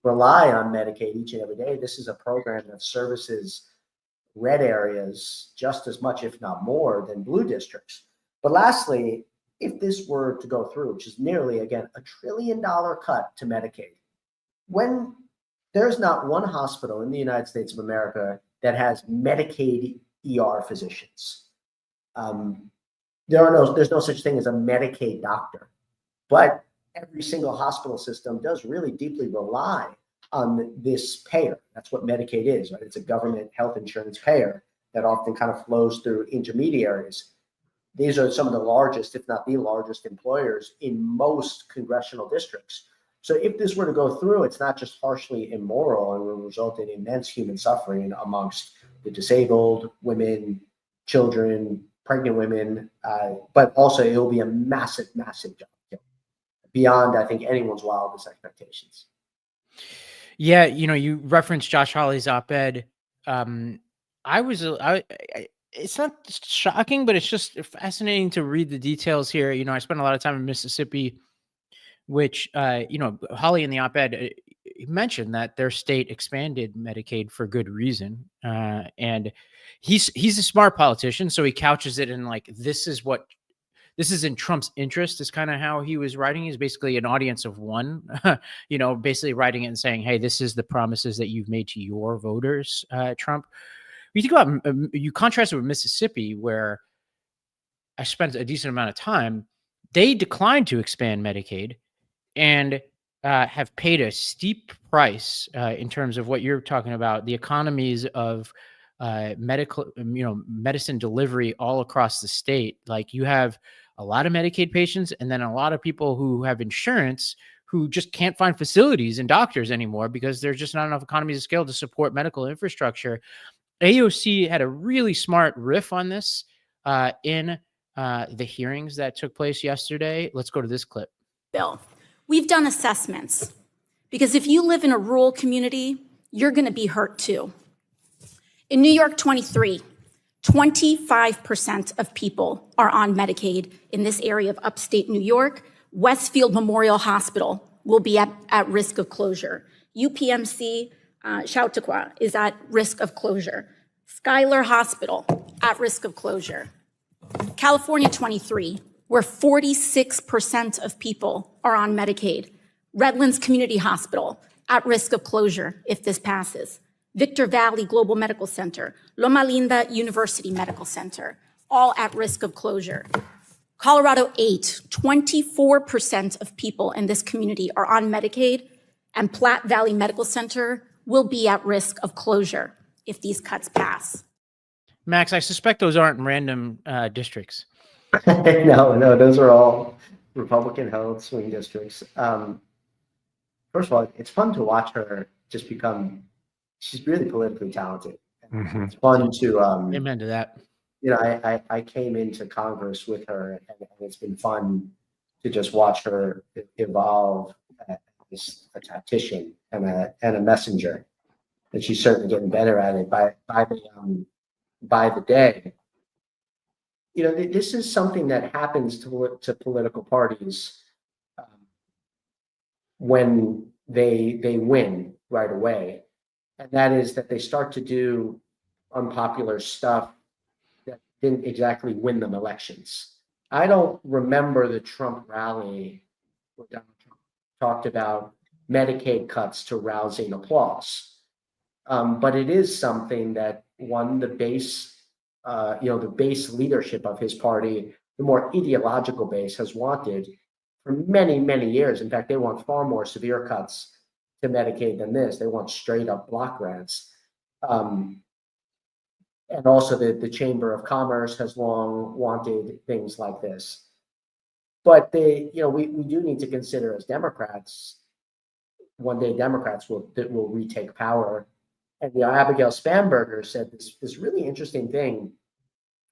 rely on Medicaid each and every day. This is a program that services red areas just as much, if not more, than blue districts. But lastly, if this were to go through, which is nearly, again, $1 trillion cut to Medicaid, when there's not one hospital in the United States of America that has Medicaid ER physicians. There's no such thing as a Medicaid doctor, but every single hospital system does really deeply rely on this payer. That's what Medicaid is, right? It's a government health insurance payer that often kind of flows through intermediaries. These are some of the largest, if not the largest, employers in most congressional districts. So if this were to go through, it's not just harshly immoral and will result in immense human suffering amongst the disabled, women, children, pregnant women, but also it will be a massive, massive job beyond, I think, anyone's wildest expectations. Yeah, you referenced Josh Hawley's op-ed. It's not shocking, but it's just fascinating to read the details here. I spent a lot of time in Mississippi, which, Hawley in the op-ed mentioned that their state expanded Medicaid for good reason. And he's a smart politician, so he couches it in like, this is in Trump's interest, is kind of how he was writing. He's basically an audience of one, basically writing it and saying, hey, this is the promises that you've made to your voters, Trump. You think about, you contrast it with Mississippi, where I spent a decent amount of time. They declined to expand Medicaid and have paid a steep price in terms of what you're talking about, the economies of medicine delivery all across the state. Like, you have a lot of Medicaid patients and then a lot of people who have insurance who just can't find facilities and doctors anymore because there's just not enough economies of scale to support medical infrastructure. AOC had a really smart riff on this in the hearings that took place yesterday. Let's go to this clip. Bill, we've done assessments because if you live in a rural community, you're going to be hurt too. In New York 23, 25% of people are on Medicaid in this area of upstate New York. Westfield Memorial Hospital will be at risk of closure. UPMC Chautauqua is at risk of closure. Schuyler Hospital at risk of closure. California 23, where 46% of people are on Medicaid. Redlands Community Hospital, at risk of closure if this passes. Victor Valley Global Medical Center, Loma Linda University Medical Center, all at risk of closure. Colorado 8, 24% of people in this community are on Medicaid, and Platte Valley Medical Center will be at risk of closure if these cuts pass. Max, I suspect those aren't random districts. No, those are all Republican-held swing districts. First of all, it's fun to watch her just become, she's really politically talented. Mm-hmm. It's fun to, Amen to that. you know, I came into Congress with her, and it's been fun to just watch her evolve as a tactician and a messenger. And she's certainly getting better at it by the day. You know, this is something that happens to political parties when they win right away, and that is that they start to do unpopular stuff that didn't exactly win them elections. I don't remember the Trump rally where Donald Trump talked about Medicaid cuts to rousing applause, but it is something that won the base. The base leadership of his party, the more ideological base, has wanted for many, many years. In fact, they want far more severe cuts to Medicaid than this. They want straight up block grants. And also the Chamber of Commerce has long wanted things like this. But we do need to consider as Democrats, one day Democrats will retake power. And Abigail Spanberger said this really interesting thing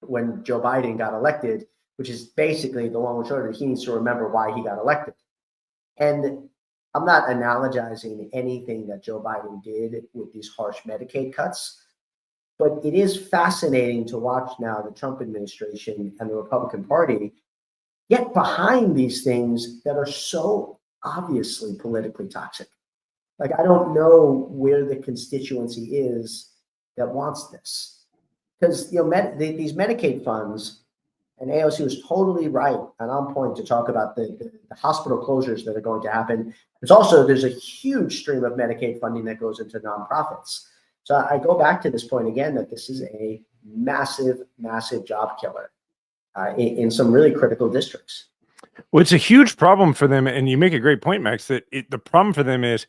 when Joe Biden got elected, which is basically the long and short of it, he needs to remember why he got elected. And I'm not analogizing anything that Joe Biden did with these harsh Medicaid cuts, but it is fascinating to watch now the Trump administration and the Republican Party get behind these things that are so obviously politically toxic. Like, I don't know where the constituency is that wants this. Because, these Medicaid funds, and AOC was totally right and on point to talk about the hospital closures that are going to happen. There's a huge stream of Medicaid funding that goes into nonprofits. So I go back to this point again, that this is a massive, massive job killer in some really critical districts. Well, it's a huge problem for them. And you make a great point, Max, that the problem for them is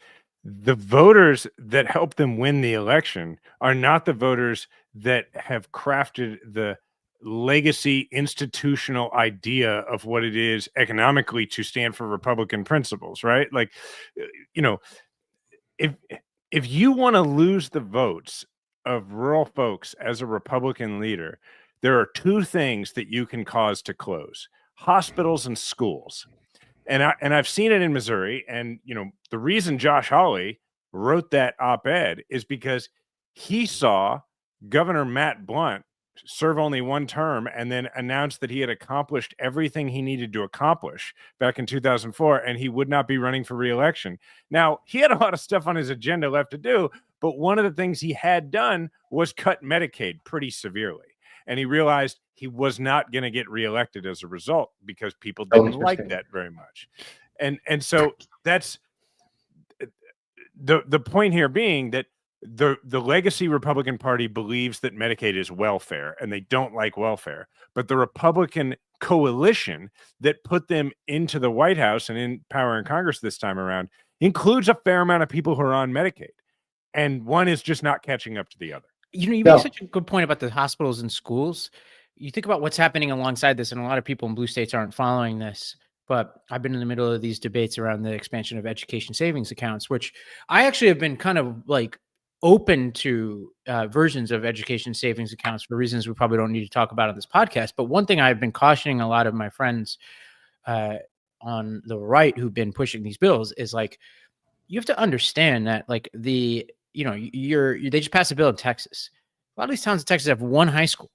the voters that help them win the election are not the voters that have crafted the legacy institutional idea of what it is economically to stand for Republican principles, right? Like, if you want to lose the votes of rural folks as a Republican leader, there are two things that you can cause to close: hospitals and schools. And I've seen it in Missouri. And, the reason Josh Hawley wrote that op-ed is because he saw Governor Matt Blunt serve only one term and then announced that he had accomplished everything he needed to accomplish back in 2004, and he would not be running for re-election. Now, he had a lot of stuff on his agenda left to do, but one of the things he had done was cut Medicaid pretty severely. And he realized he was not going to get reelected as a result because people didn't like that very much. And so that's the point here being that the legacy Republican Party believes that Medicaid is welfare, and they don't like welfare. But the Republican coalition that put them into the White House and in power in Congress this time around includes a fair amount of people who are on Medicaid. And one is just not catching up to the other. You make such a good point about the hospitals and schools. You think about what's happening alongside this, and a lot of people in blue states aren't following this, but I've been in the middle of these debates around the expansion of education savings accounts, which I actually have been kind of like open to versions of education savings accounts for reasons we probably don't need to talk about on this podcast. But one thing I've been cautioning a lot of my friends on the right who've been pushing these bills is, like, you have to understand that, like, they just passed a bill in Texas. A lot of these towns in Texas have one high school.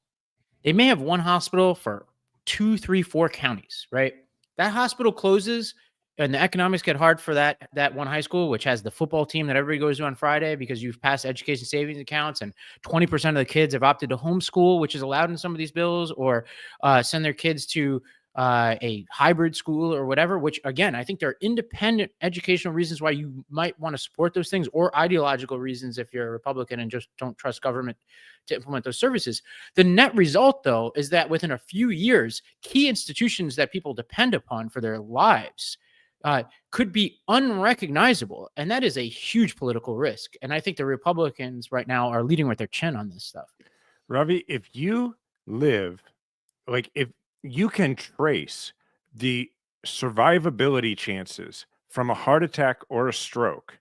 They may have one hospital for 2, 3, 4 counties, right? That hospital closes and the economics get hard for that one high school, which has the football team that everybody goes to on Friday because you've passed education savings accounts, and 20% of the kids have opted to homeschool, which is allowed in some of these bills, or send their kids to a hybrid school or whatever, which again, I think there are independent educational reasons why you might want to support those things, or ideological reasons if you're a Republican and just don't trust government to implement those services. The net result, though, is that within a few years, key institutions that people depend upon for their lives could be unrecognizable. And that is a huge political risk. And I think the Republicans right now are leading with their chin on this stuff. Ravi, if you live, like if you can trace the survivability chances from a heart attack or a stroke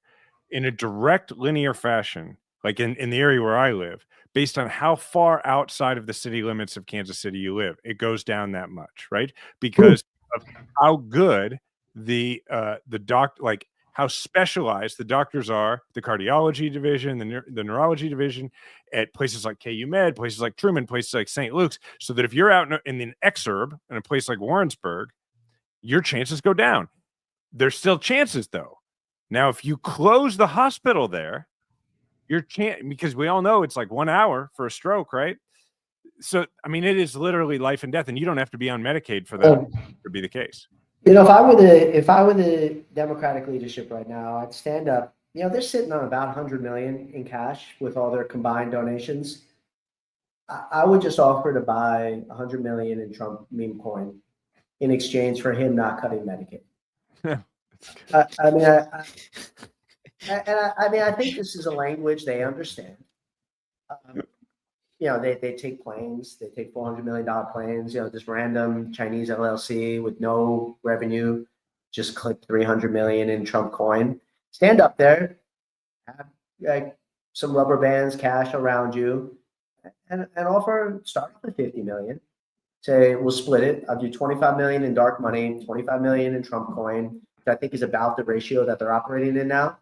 in a direct linear fashion, like in the area where I live, based on how far outside of the city limits of Kansas City you live, it goes down that much, right? Because of how good the like how specialized the doctors are, the cardiology division, the neurology division at places like KU Med, places like Truman, places like St. Luke's, so that if you're out in an exurb in a place like Warrensburg, your chances go down. There's still chances though. Now, if you close the hospital there, your chance, because we all know it's like 1 hour for a stroke, right? So, I mean, it is literally life and death, and you don't have to be on Medicaid for that to be the case. You know, if I were the Democratic leadership right now, I'd stand up. You know, they're sitting on about 100 million in cash with all their combined donations. I would just offer to buy 100 million in Trump meme coin in exchange for him not cutting Medicaid. I think this is a language they understand. You know, they take planes, they take $400 million planes, you know, this random Chinese LLC with no revenue, just click 300 million in Trump coin, stand up there, have like some rubber bands, cash around you, and offer, start with 50 million. Say, we'll split it. I'll do 25 million in dark money, 25 million in Trump coin, which I think is about the ratio that they're operating in now.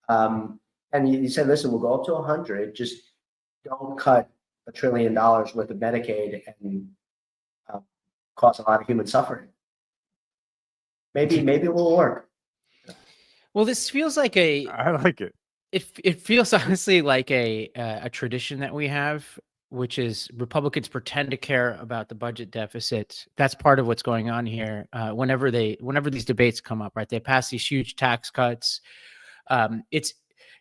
And you said, listen, we'll go up to 100, just don't cut $1 trillion worth of Medicaid and cause a lot of human suffering. Maybe it will work. Well, this feels like I like it. It feels honestly like a tradition that we have, which is Republicans pretend to care about the budget deficit. That's part of what's going on here. Whenever these debates come up, right? They pass these huge tax cuts. It's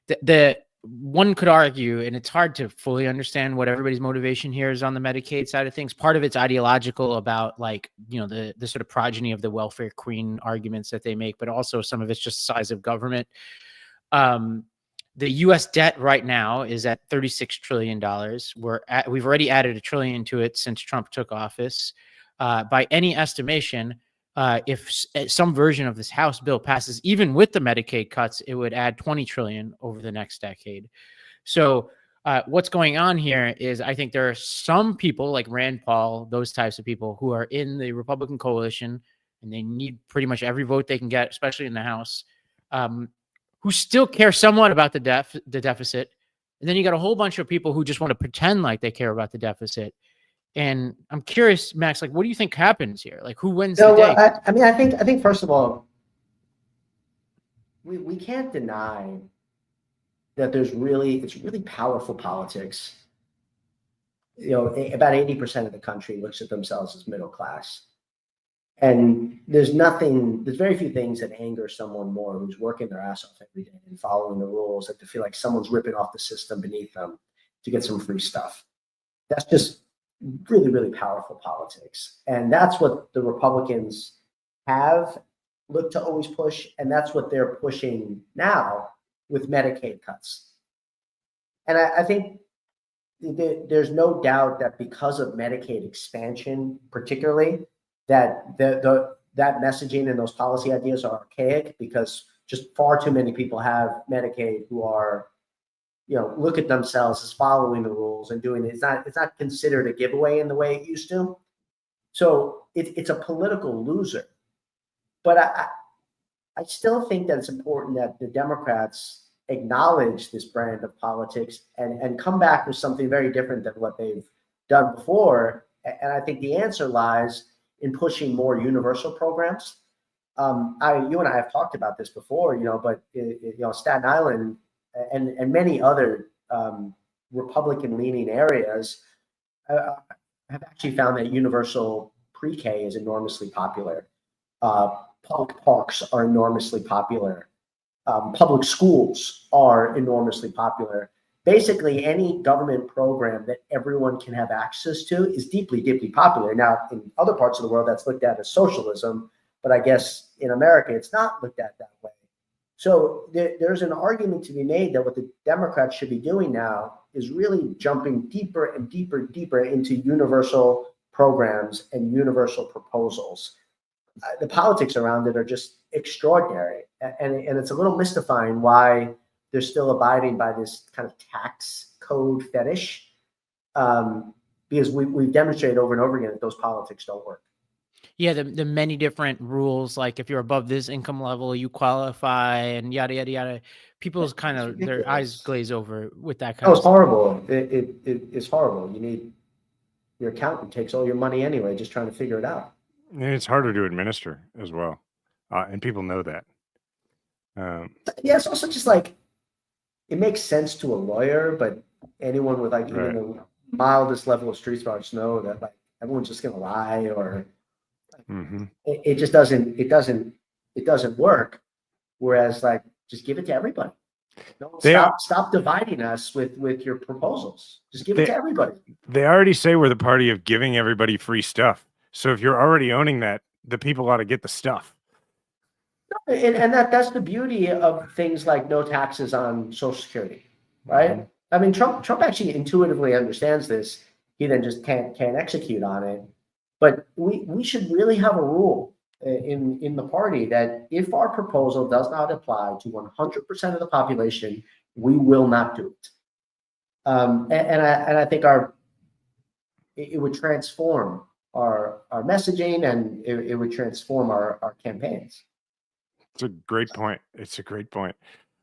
the one could argue, and it's hard to fully understand what everybody's motivation here is on the Medicaid side of things. Part of it's ideological about, like, you know, the sort of progeny of the welfare queen arguments that they make, but also some of it's just size of government. The U.S. debt right now is at $36 trillion. We've already added $1 trillion to it since Trump took office. By any estimation, if some version of this House bill passes, even with the Medicaid cuts, it would add $20 trillion over the next decade. So what's going on here is, I think there are some people like Rand Paul, those types of people who are in the Republican coalition, and they need pretty much every vote they can get, especially in the House, who still care somewhat about the deficit. And then you got a whole bunch of people who just want to pretend like they care about the deficit. And I'm curious, Max, like, what do you think happens here? Like, who wins the day? I think first of all, we can't deny that it's really powerful politics. You know, about 80% of the country looks at themselves as middle class. And there's very few things that anger someone more who's working their ass off every day and following the rules, like to feel like someone's ripping off the system beneath them to get some free stuff. That's just really, really powerful politics. And that's what the Republicans have looked to always push. And that's what they're pushing now with Medicaid cuts. And I think there's no doubt that because of Medicaid expansion, particularly, that that messaging and those policy ideas are archaic, because just far too many people have Medicaid who are, you know, look at themselves as following the rules and doing it. It's not considered a giveaway in the way it used to. So it's a political loser. But I still think that it's important that the Democrats acknowledge this brand of politics and come back with something very different than what they've done before. And I think the answer lies in pushing more universal programs. You and I have talked about this before, you know, but you know, Staten Island and many other Republican-leaning areas have actually found that universal pre-K is enormously popular. Public parks are enormously popular. Public schools are enormously popular. Basically, any government program that everyone can have access to is deeply, deeply popular. Now, in other parts of the world, that's looked at as socialism, but I guess in America, it's not looked at that way. So there's an argument to be made that what the Democrats should be doing now is really jumping deeper and deeper, deeper into universal programs and universal proposals. The politics around it are just extraordinary. And it's a little mystifying why they're still abiding by this kind of tax code fetish, because we've demonstrated over and over again that those politics don't work. Yeah, the many different rules, like if you're above this income level, you qualify, and yada yada yada. People's kind of their eyes glaze over with that kind Oh, of it's stuff. horrible. It's horrible. You need your accountant takes all your money anyway, just trying to figure it out. And it's harder to administer as well, and people know that. Yeah, it's also just like it makes sense to a lawyer, but anyone with like even the mildest level of street smarts know that like everyone's just gonna lie, or it just doesn't. It doesn't work. Whereas like just give it to everybody. No, stop dividing us with your proposals. Just give it to everybody. They already say we're the party of giving everybody free stuff. So if you're already owning that, the people ought to get the stuff. And that's the beauty of things like no taxes on Social Security, right? I mean, Trump actually intuitively understands this. He then just can't execute on it. But we should really have a rule in the party that if our proposal does not apply to 100% of the population, we will not do it. And I think it would transform our messaging, and it would transform our campaigns. It's a great point. It's a great point.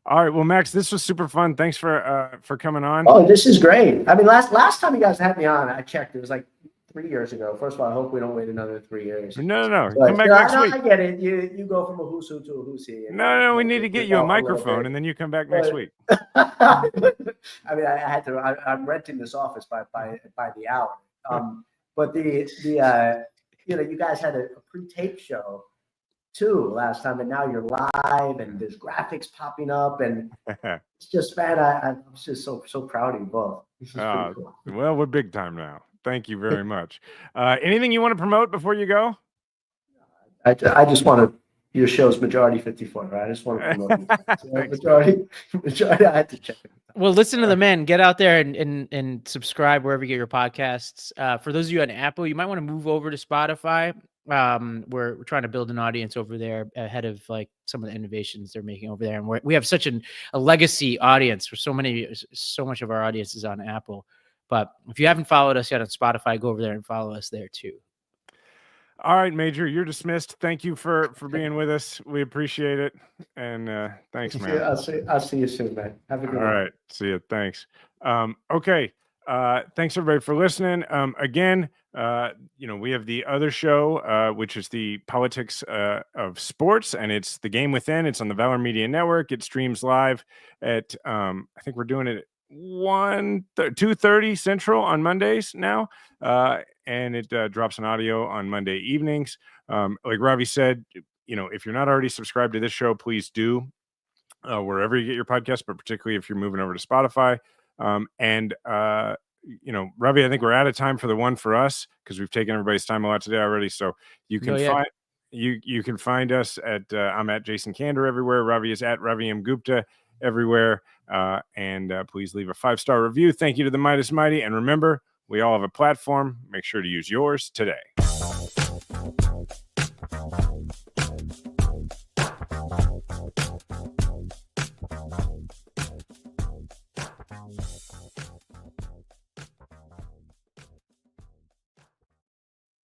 All right. Well, Max, this was super fun. Thanks for coming on. Oh, this is great. I mean, last time you guys had me on, I checked. It was like 3 years ago. First of all, I hope we don't wait another 3 years. No. But, Come back next week. I get it. You go from a who's who to a who's he. No. We need to get you a microphone, and then you come back next week. I mean, I had to. I'm renting this office by the hour. But the you guys had a pre-tape show too last time, and now you're live, and there's graphics popping up, and it's just, man, I'm just so proud of you both. This is pretty cool. Well, we're big time now. Thank you very much. Anything you want to promote before you go? I just want to. Your show's Majority 54, right? I just want to promote majority. I had to check it. Well, listen to the man. Get out there and subscribe wherever you get your podcasts. For those of you on Apple, you might want to move over to Spotify. We're trying to build an audience over there ahead of like some of the innovations they're making over there, and we have such a legacy audience. For so much of our audience is on Apple. But if you haven't followed us yet on Spotify, go over there and follow us there too. All right, Major, you're dismissed. Thank you for being with us. We appreciate it. And thanks, man. I'll see you soon, man. Have a good one. All right. See you. Thanks. Okay. Thanks everybody for listening. Again, we have the other show, which is the politics of sports, and it's The Game Within. It's on the Valor Media Network. It streams live at I think we're doing it at 2:30 Central on Mondays now. And it drops an audio on Monday evenings. Like Ravi said, if you're not already subscribed to this show, please do wherever you get your podcast, but particularly if you're moving over to Spotify. Ravi, I think we're out of time for the one for us because we've taken everybody's time a lot today already. So you can find you can find us at I'm at Jason Kander everywhere. Ravi is at Ravi M. Gupta everywhere. And please leave a 5-star review. Thank you to the Midas Mighty. And remember, we all have a platform. Make sure to use yours today.